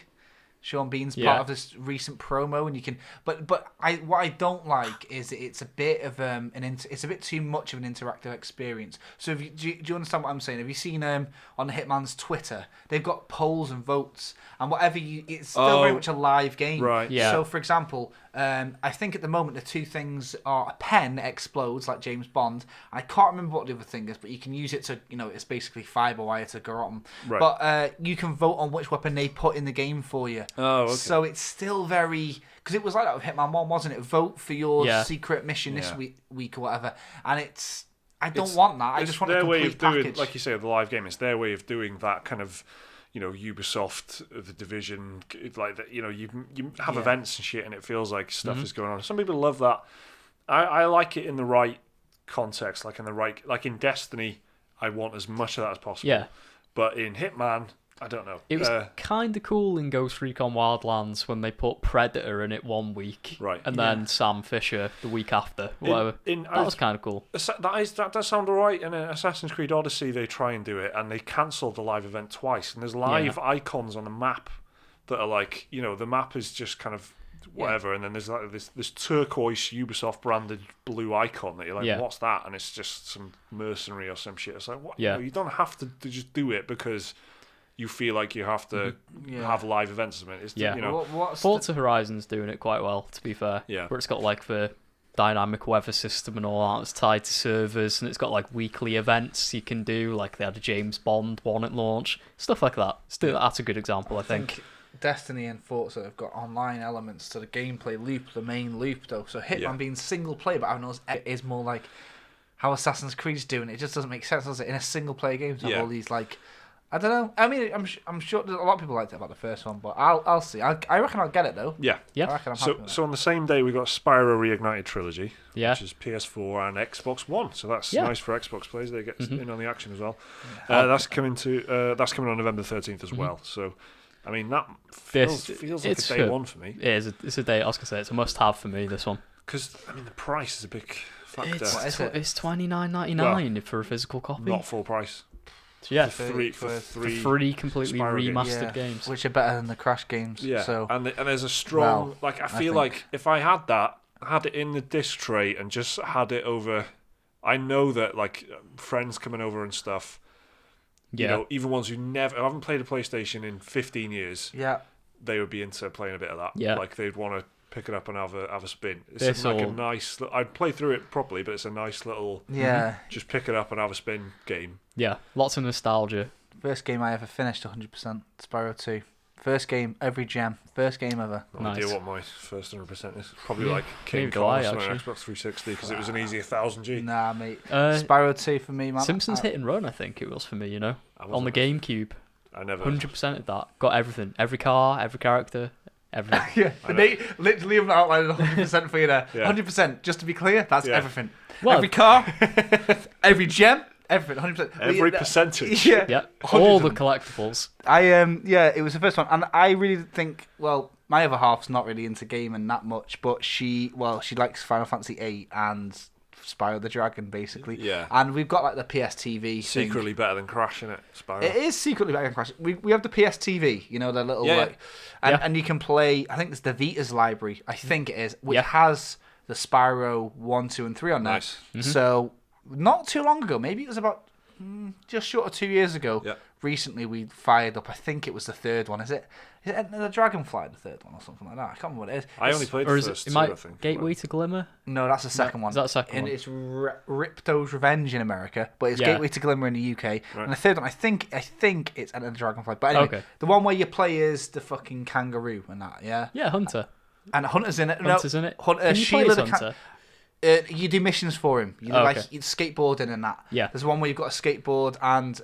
Sean Bean's part of this recent promo, and you can. But what I don't like is it's a bit of it's a bit too much of an interactive experience. So do you understand what I'm saying? Have you seen on Hitman's Twitter? They've got polls and votes and whatever it's still very much a live game. Right. Yeah. So for example, I think at the moment the 2 things are a pen explodes like James Bond. I can't remember what the other thing is, but you can use it to it's basically fiber wire to garrote. Right. But you can vote on which weapon they put in the game for you. Oh, okay. So it's still very because it was like that with Hitman 1, wasn't it? Vote for your secret mission this week or whatever, and I don't want that. I just want a their complete way of doing, package. like you say, the live game. It's their way of doing that kind of, Ubisoft, the Division, like that. You have events and shit, and it feels like stuff is going on. Some people love that. I like it in the right context, like in Destiny. I want as much of that as possible. Yeah. But in Hitman, I don't know. It was kind of cool in Ghost Recon Wildlands when they put Predator in it 1 week, Right. and then Sam Fisher the week after. Whatever. That was kind of cool. That does sound alright. In Assassin's Creed Odyssey, they try and do it, and they cancelled the live event twice. And there's live icons on the map that are like, the map is just kind of whatever, and then there's like this turquoise Ubisoft branded blue icon that you're like, what's that? And it's just some mercenary or some shit. It's like, what? Yeah. You don't have to just do it because you feel like you have to have live events. It's, Forza Horizon's doing it quite well, to be fair. Yeah. Where it's got like the dynamic weather system and all that. It's tied to servers, and it's got like weekly events you can do. Like they had a James Bond one at launch, stuff like that. That's a good example, I think. Destiny and Forza have got online elements to the gameplay loop, the main loop though. So Hitman being single player, but I know it is more like how Assassin's Creed's doing. It just doesn't make sense, does it? In a single player game to have all these like. I don't know. I mean, I'm sure a lot of people liked it about the first one, but I'll see. I reckon I'll get it though. Yeah. I reckon I'm happy with So on the same day we got Spyro Reignited Trilogy, Yeah. which is PS4 and Xbox One. So that's Yeah. nice for Xbox players. They get in on the action as well. That's coming on November 13th as well. So, I mean that feels like a day one for me. It is. It's a day. I was gonna say it's a must-have for me. This one. Because I mean the price is a big factor. What is it? It's $29.99 for a physical copy. Not full price. So yeah, for three three completely Spyro games. remastered games. which are better than the Crash games. Yeah, So and there's a strong Well, I feel like if I had it in the disc tray and just had it over, I know that like friends coming over and stuff, you know, even ones who haven't played a PlayStation in 15 years, yeah, they would be into playing a bit of that. Yeah. Like they'd want to pick it up and have a spin. It's This'll- a nice. I'd play through it properly, but it's a nice little. yeah. Just pick it up and have a spin game. Yeah, lots of nostalgia. First game I ever finished 100%. Spyro 2. First game, every gem. First game ever. No Nice. idea what my first 100% is. Probably Yeah, like King neither do Kong I, or something on actually. Xbox 360 because it was an easy 1000G. Nah, mate. Spyro Spyro 2 for me, man. Simpsons Hit and Run, I think it was for me. You know, I on the wasn't- GameCube, I never. 100% of that. Got everything, every car, every character, everything. Yeah, I know. Nate literally outlined 100% for you there. Yeah. 100%, just to be clear, that's Yeah. everything. Well, Every car, every gem, everything, 100%. Every percentage. Yeah. yeah, all the 100%. collectibles. Yeah, it was the first one, and I really think, well, my other half's not really into gaming that much, but she likes Final Fantasy VIII and Spyro the Dragon, basically. Yeah. And we've got like the PSTV thing. Secretly better than Crash, innit? Spyro. It is secretly better than Crash. We have the PSTV, you know, the little Yeah, like, and, yeah. and you can play. I think it's the Vita's library. I think it is, which Yeah. has the Spyro 1, 2, and 3 on there. Nice. So not too long ago, maybe it was about just short of 2 years ago. Yeah. Recently, we fired up. I think it was the third one. Is it Enter the Dragonfly, the third one, or something like that? I can't remember what it is. I only played Or the is first it two, might I think. Gateway to Glimmer? No, that's the second one. is that the second and one? it's Ripto's Revenge in America, but it's Yeah. Gateway to Glimmer in the UK. Right. And the third one, I think it's Enter the Dragonfly. But anyway, Okay. the one where you play is the fucking kangaroo and that, yeah. Yeah, Hunter. And Hunter's in it. Hunter's in it. Hunter, Can you play Sheila as the Hunter? you do missions for him. You Oh, like okay. you skateboarding and that. Yeah. There's one where you've got a skateboard and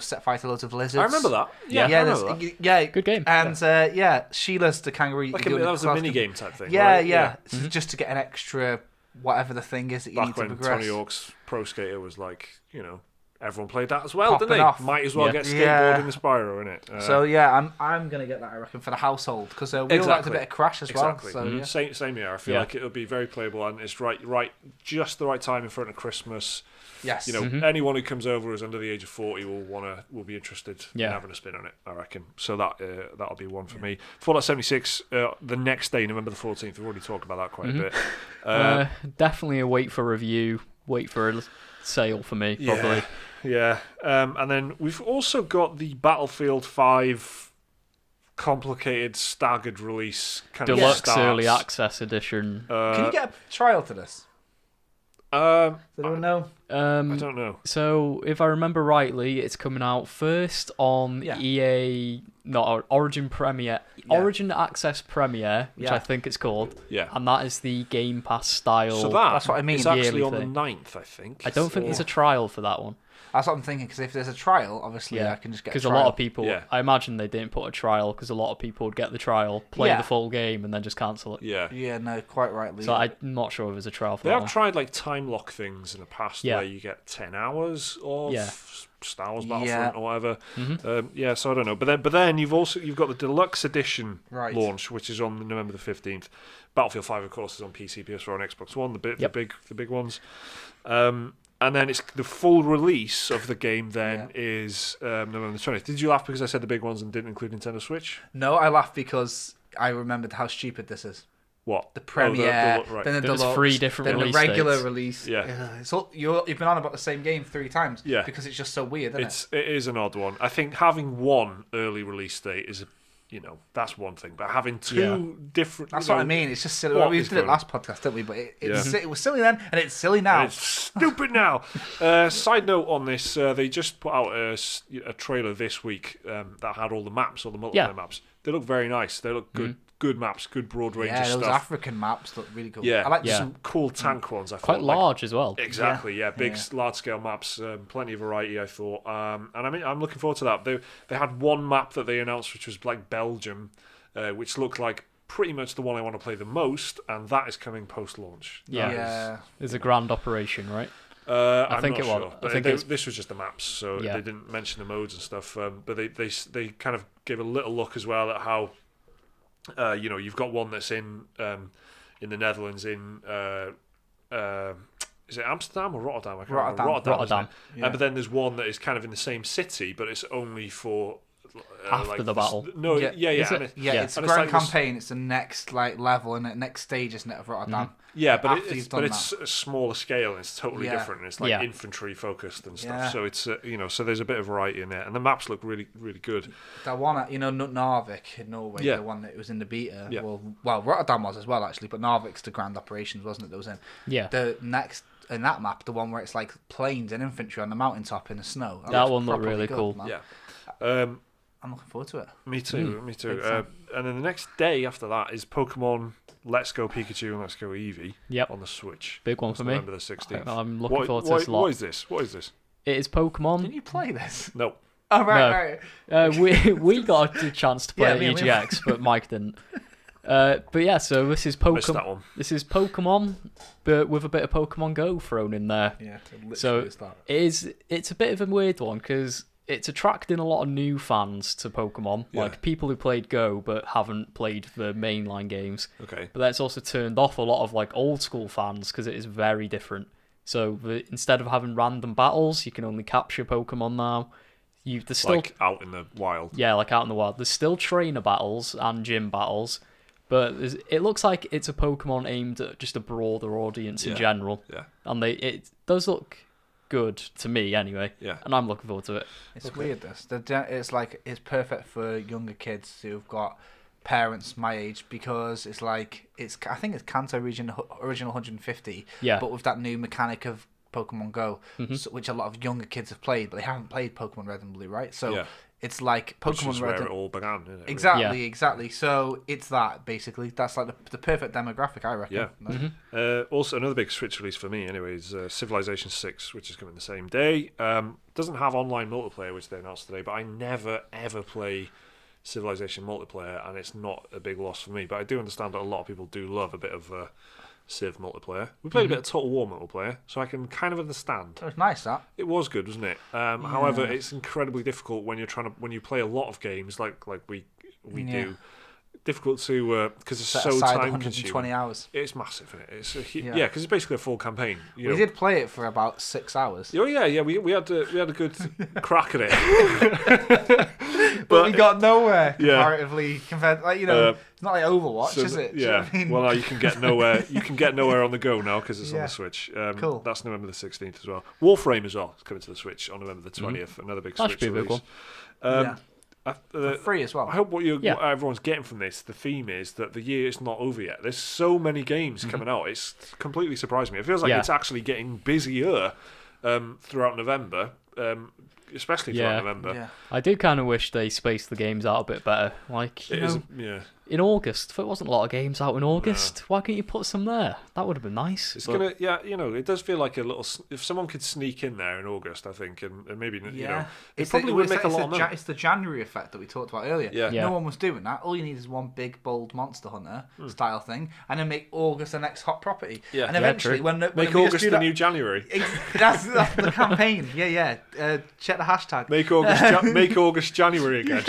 set fire to loads of lizards. I remember that. Yeah. Yeah, I there's- remember that. yeah, Good game. And Sheila's the kangaroo. Like you do in that the was a class mini com- game type thing. Yeah, right? yeah. So just to get an extra whatever the thing is that you Back need to when progress. Tony Hawk's Pro Skater was like, everyone played that as well, Popping didn't they? off. Might as well Yeah. get skateboard Yeah. in the Spyro, innit? So yeah, I'm gonna get that, I reckon, for the household because we all liked a Exactly. bit of Crash as well. Exactly. So yeah. Same here. I feel Yeah. like it'll be very playable and it's right, just the right time in front of Christmas. Yes. Anyone who comes over who's under the age of 40 will be interested in Yeah. having a spin on it, I reckon. So that'll be one for me. Fallout 76, the next day, November the 14th. We've already talked about that quite a bit. Definitely a wait for review, wait for a sale for me, probably. Yeah. And then we've also got the Battlefield 5 complicated staggered release kind Deluxe of starts. Early Access Edition. Can you get a trial to this? I Does anyone know? don't know. So, if I remember rightly, it's coming out first on Yeah. EA, not Origin Premier, Yeah. Origin Access Premier, which Yeah. I think it's called, Yeah. and that is the Game Pass style. So that's what I mean. It's actually Yearly on thing. the 9th, I think. I don't think there's a trial for that one. That's what I'm thinking. Because if there's a trial, obviously I can just get. Because a a trial. lot of people, Yeah. I imagine they didn't put a trial because a lot of people would get the trial, play Yeah. the full game, and then just cancel it. Yeah. Yeah, no, quite rightly. So I'm not sure if there's a trial for They that have one. tried like time lock things in the past Yeah. where you get 10 hours of Yeah. Star Wars Yeah. Battlefront or whatever. Mhm. So I don't know. But then you've got the deluxe edition Right. launch, which is on November the 15th. Battlefield 5, of course, is on PC, PS4, and Xbox One. The Yep. big ones. And then it's the full release of the game. Then is November the 20th. Did you laugh because I said the big ones and didn't include Nintendo Switch? No, I laughed because I remembered how stupid this is. What The premiere, right. then the There was deluxe, 3 different then release the regular dates. release. Yeah. It's all, you've been on about the same game 3 times. Yeah. Because it's just so weird, isn't It is an odd one. I think having one early release date is, that's one thing. But having two different... That's what I mean. It's just silly. what We is did it going last podcast, didn't we? But Yeah. it was silly then, and it's silly now. And it's stupid now. Side note on this, they just put out a trailer this week that had all the maps, all the multiplayer maps. They look very nice. They look good. Good maps, good broad range Yeah, of those stuff. African maps look really cool. Yeah, I like Yeah. some cool tank ones. I Quite thought, like- large as well. Exactly, yeah, big, Yeah. large-scale maps, plenty of variety. I thought, and I'm looking forward to that. They had one map that they announced, which was like Belgium, which looked like pretty much the one I want to play the most, and that is coming post-launch. Yeah. That is- Yeah. It's a grand operation, right? I'm think not it was. sure. I But think they- it's- this was just the maps, so Yeah. they didn't mention the modes and stuff. But they kind of gave a little look as well at how, you've got one that's in the Netherlands in is it Amsterdam or Rotterdam? I can't Rotterdam. remember. Rotterdam. Isn't it? But then there's one that is kind of in the same city, but it's only for After the battle. No, Yeah. yeah. Is and it? It's a and grand like campaign. It's the next level and the next stage, isn't it, of Rotterdam? Yeah, but After you've done it's a smaller scale and it's totally Yeah. different. And it's like Yeah. infantry focused and stuff. Yeah. So it's so there's a bit of variety in there, and the maps look really really good. That one at Narvik in Norway, Yeah. the one that was in the beta. Yeah. Well, Rotterdam was as well actually, but Narvik's the Grand Operations, wasn't it? That was in. Yeah. The next in that map, the one where it's like planes and infantry on the mountaintop in the snow. That looks one looked properly really good, cool. man. Yeah. I'm looking forward to it. Me too. Me too. Big fan. And then the next day after that is Pokemon Let's Go Pikachu and Let's Go Eevee Yep. on the Switch. Big one That's for me. November the 16th. I'm looking forward to this a lot. What is this? What is this? It is Pokemon. Didn't you play this? No. Oh right, No. right. We got a chance to play Yeah, at me and EGX, but Mike didn't. But yeah, so this is Missed that Pokemon. one. This is Pokemon, but with a bit of Pokemon Go thrown in there. Yeah. Literally So is that. it's a bit of a weird one because it's attracting a lot of new fans to Pokemon, Yeah. like people who played Go but haven't played the mainline games. Okay. But that's also turned off a lot of like old school fans because it is very different. So instead of having random battles, you can only capture Pokemon now. There's still Like out in the wild. yeah, like out in the wild. There's still trainer battles and gym battles, but it looks like it's a Pokemon aimed at just a broader audience in Yeah. general. Yeah. And it does look good to me anyway. Yeah. And I'm looking forward to it. It's weird. It's like it's perfect for younger kids who've got parents my age because it's like I think it's Kanto region original 150. Yeah. But with that new mechanic of Pokemon Go, Mm-hmm. which a lot of younger kids have played, but they haven't played Pokemon Red and Blue, right? So Yeah. it's like Which Pokemon is Red. where And, it all began, isn't it? exactly, exactly. So it's that basically. That's like the perfect demographic, I reckon. Yeah. Mm-hmm. Also, another big Switch release for me, anyway, is Civilization 6, which is coming the same day. Doesn't have online multiplayer, which they announced today, but I never, ever play Civilization multiplayer, and it's not a big loss for me. But I do understand that a lot of people do love a bit of Civ multiplayer. We played a bit of Total War multiplayer, so I can kind of understand. It was nice, that. It was good, wasn't it? However, it's incredibly difficult when you play a lot of games like we Yeah. do. Difficult to because it's Set so aside time 120 consuming. hours. It's massive, isn't it? It's Yeah. because it's basically a full campaign. You We know. did play it for about 6 hours. Oh yeah. We had a good crack at it. But we got nowhere Yeah. comparatively compared. Like it's not like Overwatch, is it? Do you know Yeah. what I mean? Well, now you can get nowhere. You can get nowhere on the go now because it's on Yeah. the Switch. Cool. That's November the 16th as well. Warframe as well is coming to the Switch on November the 20th. Another big That Switch should be a big release. Yeah. For Free as well. I hope what Yeah. everyone's getting from this, the theme is that the year is not over yet. There's so many games coming out. It's completely surprised me. It feels like Yeah. it's actually getting busier throughout November, especially throughout Yeah. November. Yeah. I do kind of wish they spaced the games out a bit better. Like, It is, yeah. in August, there wasn't a lot of games out in August. Why couldn't you put some there? That would have been nice. It's but- gonna, it does feel like a little. If someone could sneak in there in August, I think, and maybe it probably would make a lot of money. It's the January effect that we talked about earlier. Yeah. Yeah. No one was doing that. All you need is one big, bold Monster Hunter style thing, and then make August the next hot property. Yeah. And Yeah, eventually, true. when Make we just August do the that- new January. That's the campaign. Yeah. Check the hashtag. Make August. Make August January again.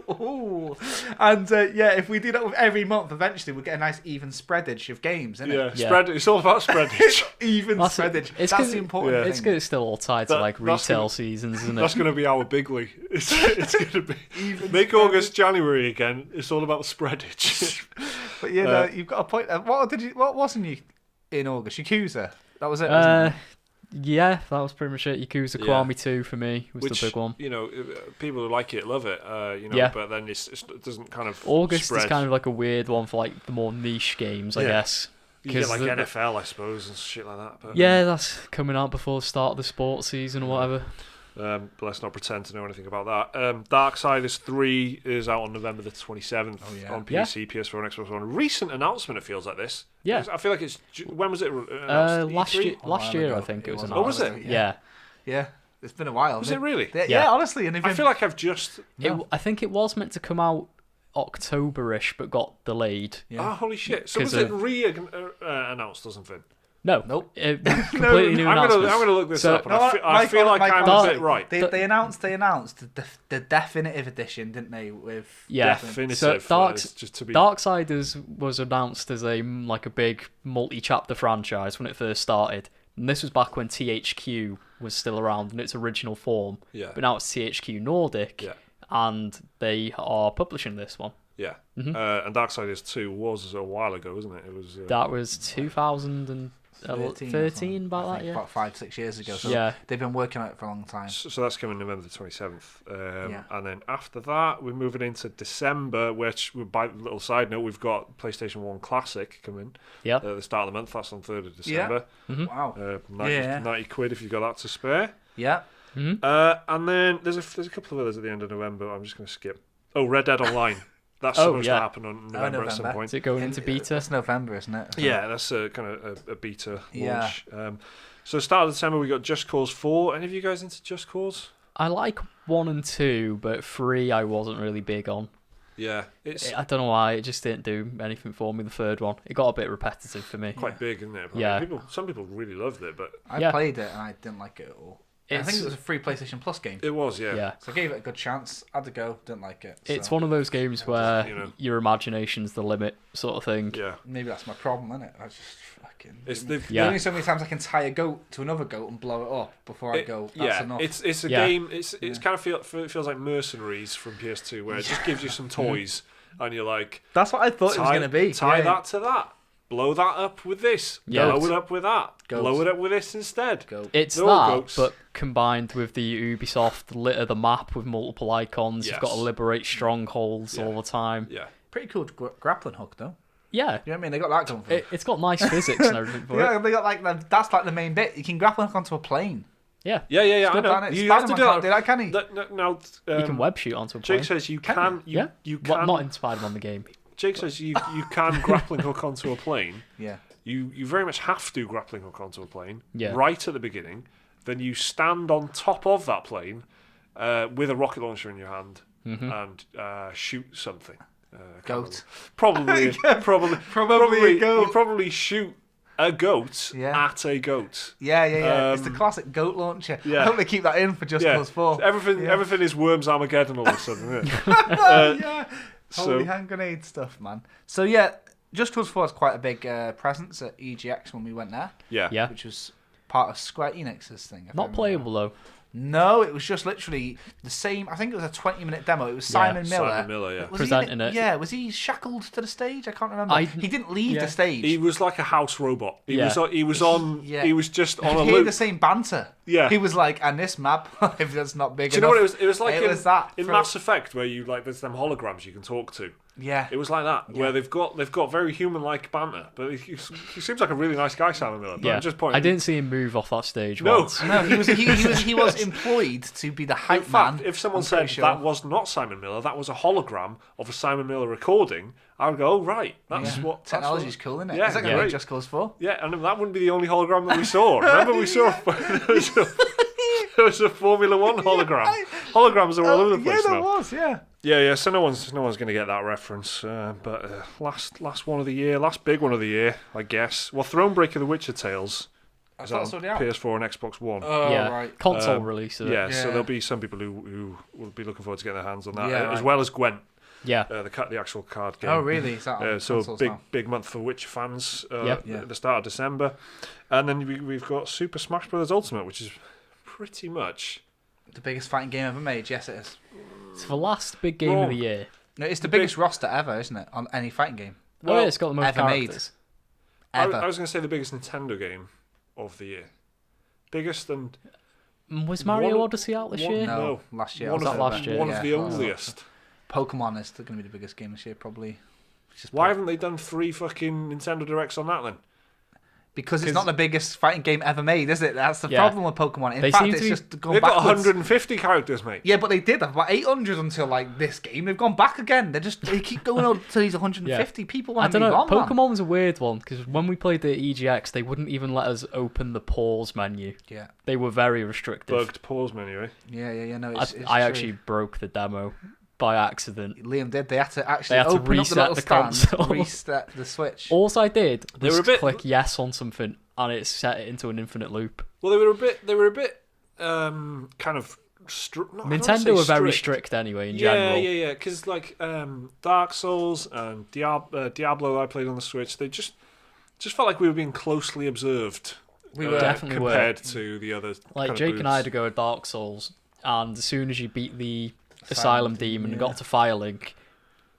Ooh. And if we do that with every month, eventually we'll get a nice even spreadage of games, isn't Yeah, it? Yeah. spread. It's all about spreadage. Even That's it. spreadage. It's That's 'cause- the important Yeah. thing. It's good. It's still all tied to like That's retail gonna- seasons, isn't it? That's going to be our bigly. It's going to be make August January again. It's all about spreadage. But you've got a point. What wasn't you in August? Yakuza. That was it. Wasn't it? Yeah, that was pretty much it. Yakuza Yeah. Kiwami 2 for me was Which, the big one. People who like it love it. Yeah. But then it doesn't kind of August spread. is kind of like a weird one for like the more niche games, I Yeah. guess. You get like the- NFL, I suppose, and shit like that. But, Yeah, that's coming out before the start of the sports season or whatever. but let's not pretend to know anything about that. Darksiders 3 is out on November the 27th Oh, yeah. on PC, PS4, and Xbox One. Recent announcement, it feels like this. Yeah. I feel like it's... When was it announced? Last E3? year, last year I ago. think it was was announced. Oh, was it? Yeah. Yeah. It's been a while. Was it really? Yeah, Yeah. honestly. And I feel like I've just... I think it was meant to come out October-ish, but got delayed. Yeah. Oh, holy shit. So 'Cause was it re-announced or something? No. Nope. Completely new I'm announcement. gonna look this So- up. And I feel like I'm a bit right. They announced the definitive edition, didn't they? With Yeah. Definitive. So just to be. Darksiders was announced as a big multi-chapter franchise when it first started. And this was back when THQ was still around in its original form. Yeah. But now it's THQ Nordic. Yeah. And they are publishing this one. Yeah. And Darksiders 2 was a while ago, wasn't it? It was. That was 2013, about that, yeah. About 5-6 years ago. So Yeah. they've been working on it for a long time. So that's coming November the 27th. Yeah. And then after that, we're moving into December, which, by a little side note, we've got PlayStation 1 Classic coming. Yeah. At the start of the month. That's on 3rd of December. Wow. 90 quid if you've got that to spare. Yeah. And then there's a couple of others at the end of November. I'm just going to skip. Oh, Red Dead Online. That's supposed to happen on November at some point. Is it going into beta? It's November, isn't it? Yeah, that's a kind of a beta Yeah. launch. So start of December, we got Just Cause 4. Any of you guys into Just Cause? I like 1 and 2, but 3 I wasn't really big on. Yeah, it's I don't know why, it just didn't do anything for me, the third one. It got a bit repetitive for me. quite big, isn't it? Yeah. Some people really loved it, but I played it and I didn't like it at all. I It's- think it was a free PlayStation Plus game. it was, yeah. Yeah. So I gave it a good chance. Had to go. Didn't like it. It's so one of those games where you know. your imagination's the limit, sort of thing. Yeah. maybe that's my problem, isn't it? I just fucking. It's There's the Yeah. only so many times I can tie a goat to another goat and blow it up before I go. That's enough. It's a Yeah. game. It's kind of feels like Mercenaries from PS2, where it just gives you some toys, and you're like, That's what I thought it was going to be. Tie Yeah. that to that. Blow that up with this. Yeah. Blow it up with that. Goat. Blow it up with this instead. Goat. It's They're all that, goats. but combined with the Ubisoft litter the map with multiple icons. You've got to Yes. liberate strongholds Yeah. all the time. Yeah. Pretty cool grappling hook though. Yeah, You know what I mean? They got that going for it. it's got nice physics and everything for Yeah, it. they got that's like the main bit. You can grapple hook onto a plane. Yeah, Yeah. I Good, know. ain't it? You have to Spider-Man do can't do that, can he? Now, you can web shoot onto a plane. Jake says you Can can. Yeah, You Well, can. not in Spider-Man the game. Jake says you can grappling hook onto a plane. Yeah. You very much have to grappling hook onto a plane. Yeah. Right at the beginning. Then you stand on top of that plane with a rocket launcher in your hand and shoot something. I can't Goat. remember. Probably a goat. You probably shoot a goat Yeah. at a goat. Yeah. It's the classic goat launcher. yeah. I hope they keep that in for Just Yeah. Cause 4. Everything is Worms Armageddon all of a sudden. Isn't it? Yeah. so- Holy hand grenade stuff, man. So yeah, Just Cause 4 is quite a big presence at EGX when we went there, Yeah, which was part of Square Enix's thing. if I not remember. playable though. No, it was just literally the same. I think it was a 20-minute demo. It was Simon Miller. Simon Miller, yeah. Was Presenting he it. Yeah, was he shackled to the stage? I can't remember. He didn't leave yeah. the stage. He was like a house robot. He Yeah. was on. Yeah. He was just You on a could hear loop. the same banter. Yeah. He was like, and this map, if that's not big Do you know enough. what it was? It was like It in, was that in for- Mass Effect, where you like there's them holograms you can talk to. Yeah. It was like that, where they've got very human-like banter. But he seems like a really nice guy, Simon Miller. But Yeah, I'm just pointing. I didn't see him move off that stage No. once. No, he was employed to be the In hype fact, man. if someone I'm pretty said sure. that was not Simon Miller, that was a hologram of a Simon Miller recording, I would go, "Oh right, that's Yeah. what Technology's cool, isn't it? Yeah, Is that going yeah. to be Just Cause 4? Yeah, and that wouldn't be the only hologram that we saw. Remember, we saw there was a Formula One hologram. Holograms are all over the place yeah, there now. was, yeah. Yeah. So no one's going to get that reference. But last one of the year, last big one of the year, I guess. Well, Thronebreaker: The Witcher Tales I is thought on it's already out. PS4 and Xbox One. Oh, yeah, right. console release of it. Yeah, so Yeah. there'll be some people who will be looking forward to getting their hands on that, Yeah, as right. well as Gwent, Yeah, the actual card game. Oh, really? Is that on So consoles big now? big month for Witcher fans. Yep. Yeah. At the start of December, and then we've got Super Smash Bros. Ultimate, which is pretty much The biggest fighting game ever made. Yes, it is. it's the last big game of Wrong. the year. No, it's the biggest roster ever, isn't it? On any fighting game. Oh, yeah, it's got the most ever made. characters. Ever. I was going to say the biggest Nintendo game of the year. Biggest and Was Mario One- Odyssey out this one- year? No, last year. one Was of that the, last year? one Yeah. of the onlyest. Pokemon is going to be the biggest game this year, probably. It's just Why haven't they done 3 fucking Nintendo Directs on that then? Because it's not the biggest fighting game ever made, is it? That's the Yeah. problem with Pokemon. In They fact, seem it's to be- just gone They've got backwards. 150 characters, mate. Yeah, but they did have about 800 until like this game. They've gone back again. They keep going on to these 150. People I want to don't move know. on, man. Pokemon was a weird one because when we played the EGX, they wouldn't even let us open the pause menu. Yeah, They were very restrictive. Bugged pause menu, eh? yeah. No, I it's true. actually broke the demo by accident. Liam did. They had to actually They had to open reset up the little the stand, console. reset the Switch. All I did They was were a bit- click yes on something, and it's set it into an infinite loop. Well, they were a bit kind of. Nintendo were very strict anyway in general. Yeah. Because like Dark Souls and Diablo that I played on the Switch, they just felt like we were being closely observed. We were definitely compared to the other. Like Jake and I had to go at Dark Souls, and as soon as you beat the Asylum Demon and got to Firelink,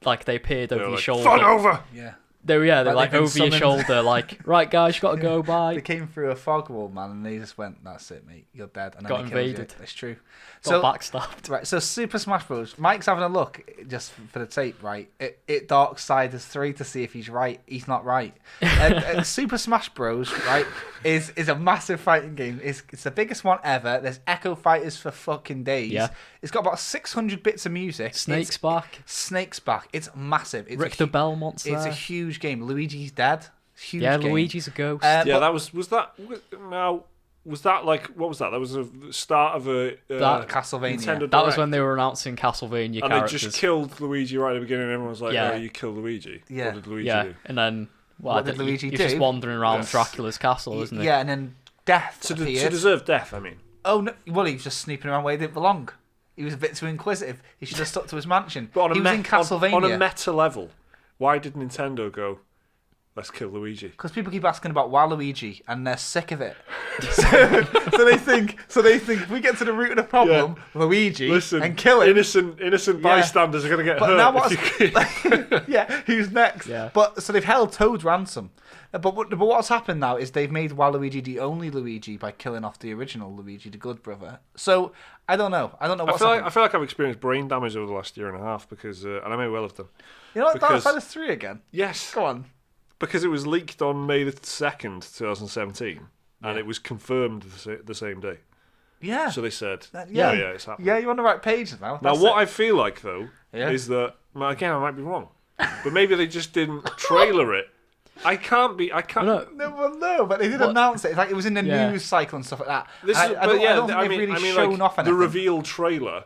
like they appeared over your shoulder. Fun over. Yeah. They're like over your shoulder, like, right guys, you got to go by. They came through a fog wall, man, and they just went, "That's it, mate, you're dead." And then Got invaded. You. That's true. Got backstabbed. Right, so Super Smash Bros. Mike's having a look just for the tape, right? Darksiders 3 to see if he's right. He's not right. Super Smash Bros. Right is a massive fighting game. It's the biggest one ever. There's Echo Fighters for fucking days. Yeah. It's got about 600 bits of music. Snake's back. It's massive. It's Richter Belmont's there. It's a huge game. Luigi's dead. Huge yeah, game. Luigi's a ghost. That was that. Now, was that like what was that? That was the start of a Castlevania. Nintendo that Direct. was when they were announcing Castlevania and characters. they just killed Luigi right at the beginning. And everyone was like, Yeah. "Oh, you killed Luigi." Yeah. What did Luigi yeah, do? and then What did Luigi he's do? just wandering around Yes. Dracula's castle, isn't he? Yeah, and then death To appeared. deserve death, I mean. Oh no! Well, he was just sneaking around where he didn't belong. He was a bit too inquisitive. He should have stuck to his mansion. But on he a was in Castlevania. on a meta level, why did Nintendo go, "Let's kill Luigi"? Because people keep asking about Waluigi, and they're sick of it. so they think if we get to the root of the problem, Luigi, Listen, and kill him. innocent bystanders are going to get But hurt. now if yeah, who's next? Yeah. But so they've held Toad ransom. But what's happened now is they've made Waluigi the only Luigi by killing off the original Luigi, the good brother. So I don't know. I I feel like I've experienced brain damage over the last year and a half because, and I may well have done. You know what? because- Darksiders 3 again. Yes, Go on. because it was leaked on May the 2nd, 2017, and it was confirmed the same day. Yeah. So they said, yeah, it's happening. Yeah, you're on the right page now. Now, That's what it. I feel like, though, Yeah. is that, well, again, I might be wrong, but maybe they just didn't trailer it. I can't. No, but they did announce it. It's like it was in the news cycle and stuff like that. I don't think they've really shown like, off anything. the reveal trailer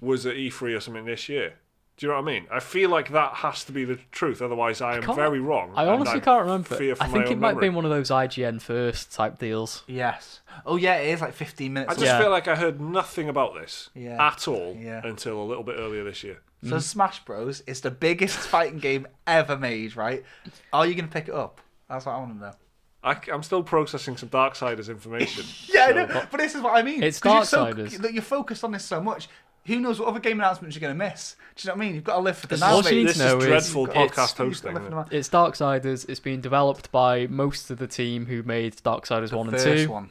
was at E3 or something this year. Do you know what I mean? I feel like that has to be the truth. Otherwise, I am very wrong. I honestly can't remember. fear for I my think own it might have memory. been one of those IGN first type deals. Yes. Oh yeah, it is like 15 minutes. I just feel like I heard nothing about this at all until a little bit earlier this year. So Smash Bros is the biggest fighting game ever made, right? Are you going to pick it up? That's what I want to know. I'm still processing some Darksiders information. Yeah, I know, but this is what I mean. It's 'Cause Darksiders. You're focused on this so much. Who knows what other game announcements you're going to miss? Do you know what I mean? You've got to live for the all now, you need mate. This to know is is dreadful it's- podcast You've hosting. got to live for isn't the it? It's Darksiders. It's been developed by most of the team who made Darksiders 1 and 2. First one.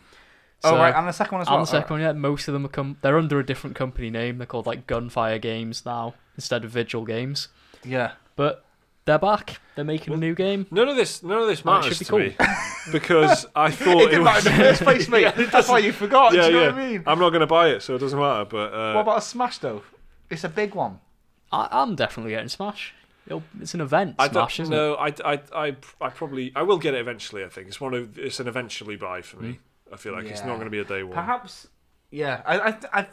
So- Oh, right, and the second one as well. And the second one, yeah, most of them they're under a different company name. They're called like Gunfire Games now instead of Vigil Games. Yeah. But they're back. They're making a new game. None of this matters should to be me because I thought It didn't matter in the first place, mate. Yeah, it That's why you forgot. Do you know what I mean? I'm not going to buy it, so it doesn't matter. But What about a Smash, though? It's a big one. I'm definitely getting Smash. It's an event. I Smash, don't isn't it? know. I probably will get it eventually. I think it's an eventually buy for me. I feel like it's not going to be a day one. Perhaps. Yeah,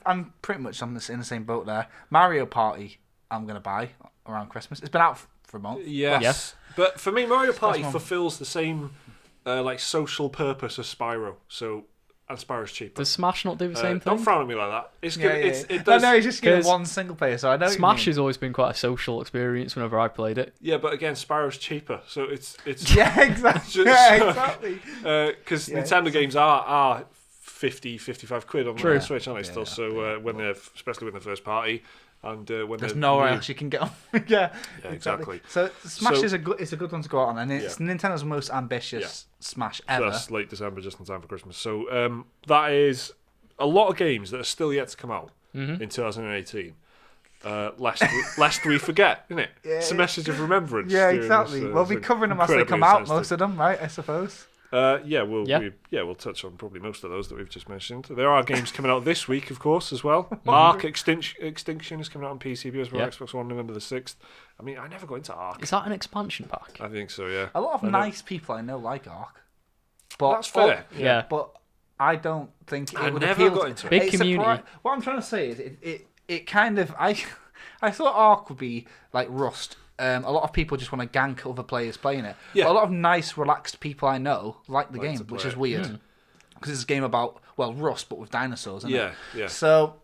I'm pretty much in the same boat there. Mario Party, I'm gonna buy around Christmas. It's been out for a month. Yes. But for me, Mario Party one. fulfills the same like social purpose as Spyro. So, and Spyro's cheaper. Does Smash not do the same Don't thing? frown at me like that. It's Yeah, good. yeah. It does. No, he's just giving 'cause one single player, so I know. Smash what you mean. has always been quite a social experience whenever I played it. Yeah, but again, Spyro's cheaper, so it's Yeah, exactly. Just- Yeah, exactly. because Yeah, Nintendo games are 50, 55 quid on True. the Switch, aren't they? Still, so when they're especially when they're first party and when There's they're nowhere new. else you can get on. Yeah, exactly. So Smash So- is a good one to go out on, and it's Nintendo's most ambitious Smash So ever. that's late December, just in time for Christmas. So that is a lot of games that are still yet to come out in 2018. Lest we forget, isn't it? Yeah, It's a message of remembrance. Yeah, during exactly. this, We'll be this covering them as they incredibly come out, sensitive- most of them, right? I suppose. We'll touch on probably most of those that we've just mentioned. There are games coming out this week, of course, as well. Ark Extinction is coming out on PC as well, Xbox One, November the 6th. I mean, I never got into Ark. Is that an expansion pack? I think so, yeah. A lot of nice people I know like Ark, but That's fair. Yeah. But I don't think it I would never appeal got to- into it. Big It's community. what I'm trying to say is it kind of I thought Ark would be like Rust a lot of people just want to gank other players playing it. Yeah. But a lot of nice, relaxed people I know like the Like to game, play which is it. weird. Because it's a game about, well, Rust, but with dinosaurs, isn't it? Yeah. So,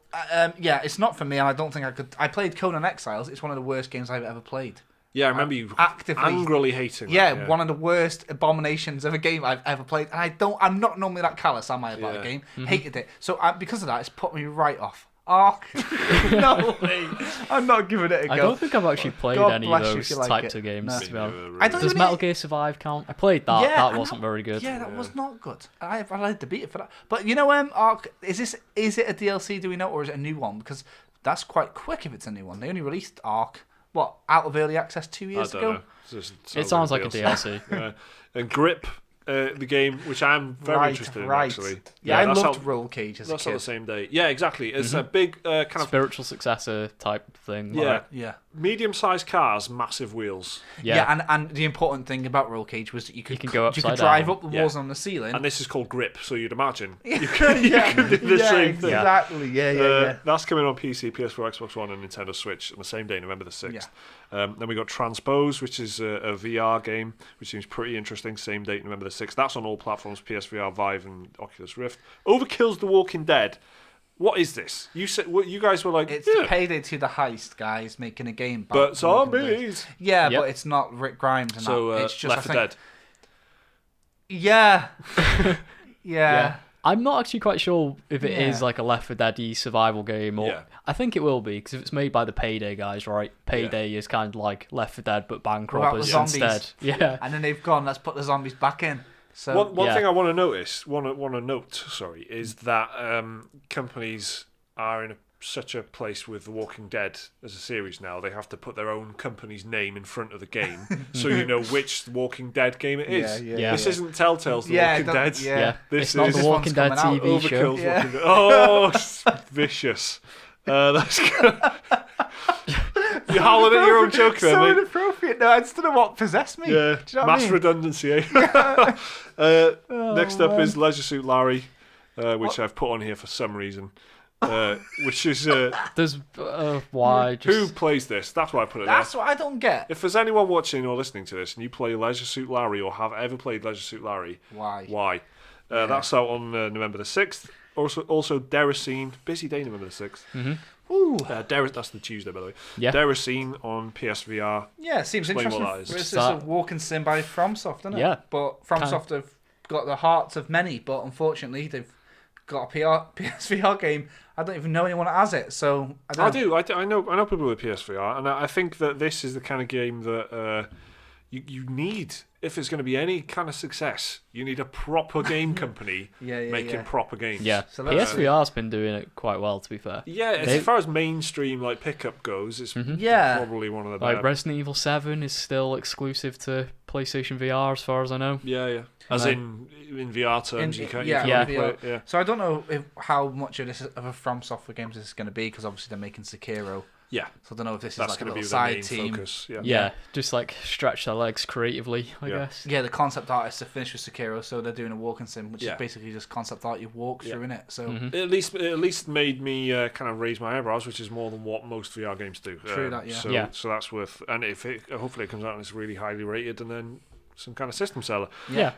yeah, it's not for me, and I don't think I could... I played Conan Exiles. It's one of the worst games I've ever played. Yeah, I remember you actively angrily hating Yeah, that. one of the worst abominations of a game I've ever played. And I'm not normally that callous, am I, about a game? Hated it. So because of that, it's put me right off. Ark. No way. I'm not giving it a go. I don't think I've actually played God any of bless you those if you like types it. of games. No. To be honest. I don't Does even Metal Gear Survive count? I played that. Yeah, that and wasn't very good. Yeah, that was not good. I had to beat it for that. But you know, Ark, is it a DLC? Do we know, or is it a new one? Because that's quite quick if it's a new one. They only released Ark out of early access 2 years I ago. don't know. It sounds like a DLC. Yeah. And Grip, the game, which I'm very interested in, actually. Yeah, I that's loved out- Roll Cage as a That's on kid. the same day. Yeah, exactly. It's a big kind of Spiritual successor type thing. Yeah. Yeah. medium-sized cars, massive wheels. Yeah. And the important thing about Roll Cage was that you could go upside drive down. up the walls on the ceiling. And this is called Grip, so you'd imagine you yeah, could do the same thing. exactly. Yeah. That's coming on PC, PS4, Xbox One, and Nintendo Switch on the same day, November the 6th. Yeah. Then we got Transpose, which is a VR game, which seems pretty interesting. Same date, November the 6th. That's on all platforms, PSVR, Vive, and Oculus Rift. Overkill's The Walking Dead. What is this? You said you guys were like, It's yeah, Payday to the Heist, guys, making a game about but The Walking Dead. zombies. Yeah, Yep. but it's not Rick Grimes and So that. It's just Left I 4 think, Dead. Yeah. Yeah. Yeah. I'm not actually quite sure if it is Yeah. like a Left 4 Dead-y survival game, or Yeah. I think it will be because if it's made by the Payday guys, right? Payday is kind of like Left 4 Dead but bank Without the robbers zombies. instead. Yeah, And then they've gone, let's put the zombies back in. So One Yeah. thing I want to note, is that companies are in such a place with The Walking Dead as a series now. They have to put their own company's name in front of the game, so you know which Walking Dead game it is. Yeah. This isn't Telltale's The Yeah, Walking Dead. yeah. yeah. This It's not is the this Walking one's Dead coming out. TV show. Overkill's Yeah. Walking Dead. Oh, it's vicious. That's good. You're howling at your own joke there, so mate. inappropriate. No, I just don't know what possessed me. Yeah, Do you know what I mass mean? redundancy. Eh? Next up is Leisure Suit Larry, which I've put on here for some reason. Which is There's why who just plays this? That's why I put it there. That's what I don't get. If there's anyone watching or listening to this and you play Leisure Suit Larry or have ever played Leisure Suit Larry, Why? Why? That's out on November the 6th. Also Deracine, busy day November the 6th. Ooh. That's the Tuesday, by the way. Yeah. Deracine on PSVR. Yeah, it seems Explain what interesting. that is. It's That- a walking sim by FromSoft, isn't it? Yeah. But FromSoft have got the hearts of many, but unfortunately they've got a PSVR game. I don't even know anyone that has it, so I don't know. I know people with PSVR, and I think that this is the kind of game that you need. If it's going to be any kind of success, you need a proper game company making proper games. yeah. So let's see. PSVR's been doing it quite well, to be fair. Yeah, as far as mainstream like pickup goes, it's Yeah. probably one of the Like better. Resident Evil 7 is still exclusive to PlayStation VR, as far as I know. Yeah. As Right. in VR terms, you can't. yeah, You yeah. can't play it, yeah. So I don't know how much of a From Software games this is going to be, because obviously they're making Sekiro. Yeah, So I don't know if this is that's like a going to little be the main side team. focus. Yeah. Yeah, just like stretch their legs creatively, I Yeah. guess. Yeah, the concept artists are finished with Sekiro, so they're doing a walking sim, which Yeah. is basically just concept art you walk through in it. So Mm-hmm. It at least made me kind of raise my eyebrows, which is more than what most VR games do. True that, yeah. So, Yeah. so that's worth. And if it hopefully it comes out and it's really highly rated, and then some kind of system seller. Yeah.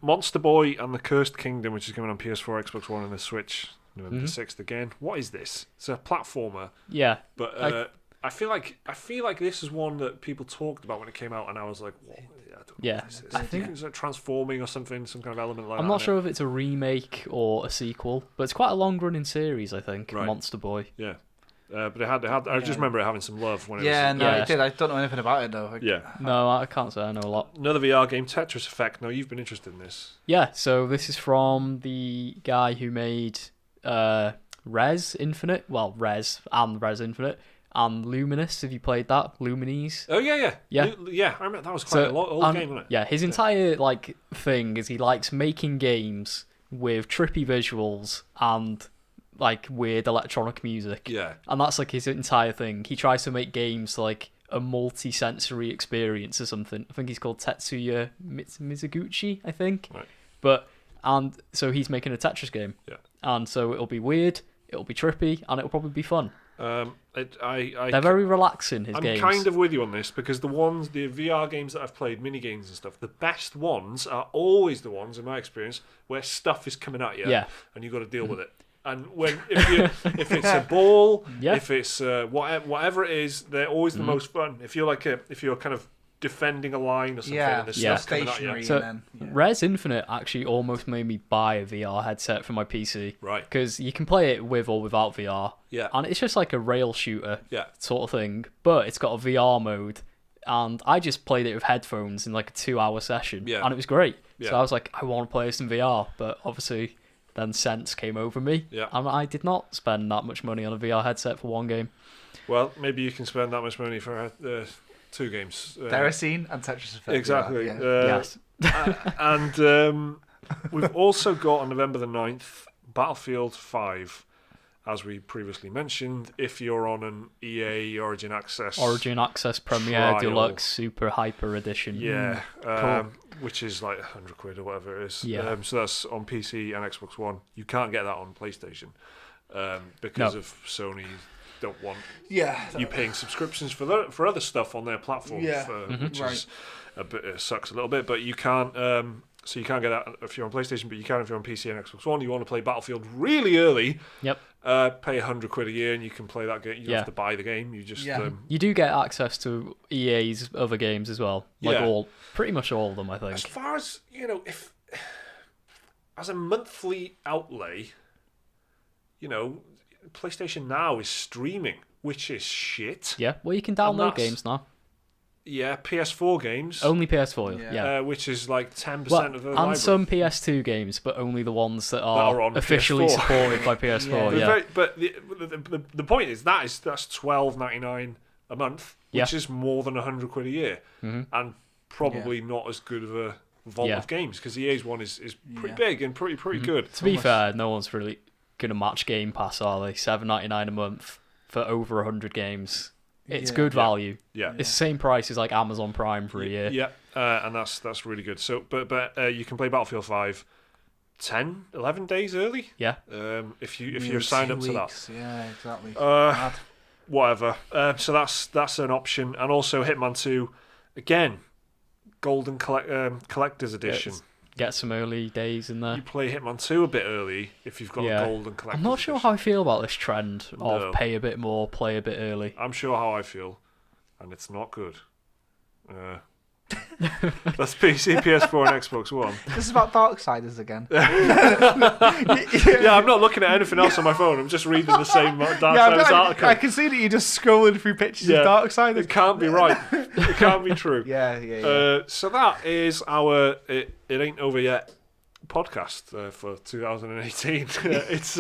Monster Boy and the Cursed Kingdom, which is coming on PS4, Xbox One, and the Switch, November the 6th again. What is this? It's a platformer, Yeah. but I feel like this is one that people talked about when it came out, and I was like, what? I don't know Yeah. what this is. I think- it's like transforming or something, some kind of element like that. I'm not in sure if it's a remake or a sequel, but it's quite a long-running series, I think. Right. Monster Boy. it. Yeah. But it had. I just remember it having some love when it yeah, was. no, Yeah. it did. I don't know anything about it though. Yeah. No, I can't say I know a lot. Another VR game, Tetris Effect. Now you've been interested in this. Yeah, so this is from the guy who made Res Infinite. Well, Res Infinite. And Luminous, have you played that? Lumines? Oh yeah. Yeah. Yeah. I remember that was quite a old game, wasn't it? Yeah, his entire like thing is he likes making games with trippy visuals and like weird electronic music. Yeah. And that's like his entire thing. He tries to make games like a multi-sensory experience or something. I think he's called Tetsuya Mizuguchi, I think. Right. And so he's making a Tetris game. Yeah. And so it'll be weird. It'll be trippy, and it'll probably be fun. They're They're very relaxing, his I'm games. kind of with you on this because the VR games that I've played, mini games and stuff, the best ones are always the ones, in my experience, where stuff is coming at you, and you've got to deal with it. And if it's a ball, if it's whatever it is, they're always the most fun. If you're kind of defending a line or something, and there's stuff coming at you. So Res Infinite actually almost made me buy a VR headset for my PC, right? Because you can play it with or without VR, and it's just like a rail shooter, sort of thing. But it's got a VR mode, and I just played it with headphones in like a 2-hour session, and it was great. So I was like, I want to play this in VR, but obviously then Sense came over me, and I did not spend that much money on a VR headset for one game. Well, maybe you can spend that much money for 2 games. Deracine and Tetris Effect. Exactly. Yes. And we've also got on November the 9th, Battlefield 5, as we previously mentioned, if you're on an EA Origin Access Premier trial. Deluxe Super Hyper Edition. Yeah. Cool. Which is like £100 or whatever it is. Yeah. So that's on PC and Xbox One. You can't get that on PlayStation because of Sony don't want you paying subscriptions for other stuff on their platform, which is sucks a little bit. But you can't, so you can't get that if you're on PlayStation, but you can if you're on PC and Xbox One. You want to play Battlefield really early. Yep. Pay £100 a year and you can play that game. You don't have to buy the game. You just you do get access to EA's other games as well, pretty much all of them, I think. As far as if as a monthly outlay, PlayStation Now is streaming, which is shit. Yeah, well, you can download games now. Yeah, PS4 games. Only PS4, which is like 10% of the and library. some PS2 games, but only the ones that are on officially PS4. supported by PS4. But the point is that's $12.99 a month, which is more than £100 a year, and probably not as good of a vault of games because the EA's one is pretty big and pretty good. To be fair, no one's really gonna match Game Pass, are they? $7.99 a month for over 100 games. It's good value. Yeah. It's the same price as like Amazon Prime for a year. Yeah, and that's really good. So, but you can play Battlefield 5 11 days early. Yeah. If you're signed up to that. Yeah, exactly. Whatever. So that's an option, and also Hitman 2, again, Golden Collector's Edition. Get some early days in there. You play Hitman 2 a bit early if you've got a Golden Collector's I'm not sure Edition. how I feel about this trend of pay a bit more, play a bit early. I'm sure how I feel, and it's not good. That's PC, PS4, and Xbox One. This is about Darksiders again. Yeah, I'm not looking at anything else on my phone. I'm just reading the same Darksiders article. I can see that you're just scrolling through pictures of Darksiders. It can't be right. It can't be true. Yeah. So that is our It Ain't Over Yet podcast for 2018. It's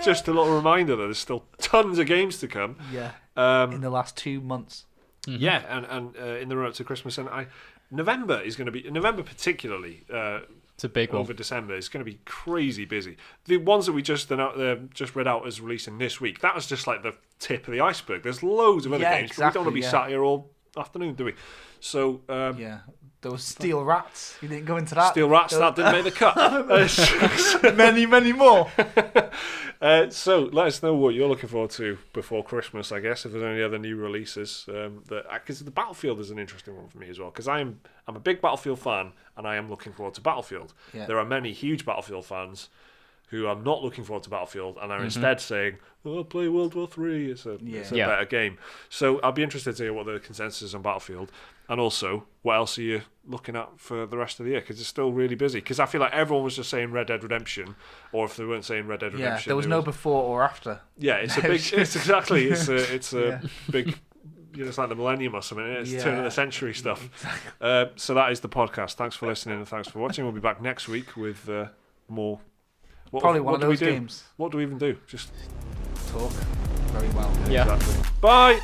just a little reminder that there's still tons of games to come. Yeah. In the last 2 months. Mm-hmm. Yeah, and in the run up to Christmas, and November is going to be particularly. It's a big one. Over December, it's going to be crazy busy. The ones that we just read out as releasing this week, that was just like the tip of the iceberg. There's loads of other games. Exactly, we don't want to be sat here all afternoon, do we? So there was Steel Rats. You didn't go into that. Steel Rats, that didn't make the cut. many more. So let us know what you're looking forward to before Christmas, I guess, if there's any other new releases. Because the Battlefield is an interesting one for me as well, because I'm a big Battlefield fan, and I am looking forward to Battlefield. Yeah. There are many huge Battlefield fans who are not looking forward to Battlefield and are instead saying, "Oh, play World War III. It's a better game." So I'll be interested to hear what the consensus is on Battlefield, and also what else are you looking at for the rest of the year, because it's still really busy. Because I feel like everyone was just saying Red Dead Redemption, or if they weren't saying Red Dead Redemption, there was no before or after. Yeah, it's a big. It's exactly. It's a big. It's like the millennium or something. It's turn of the century stuff. So that is the podcast. Thanks for listening and thanks for watching. We'll be back next week with more. Probably one of those games. What do we even do? Just talk very well. Yeah. Exactly. Bye.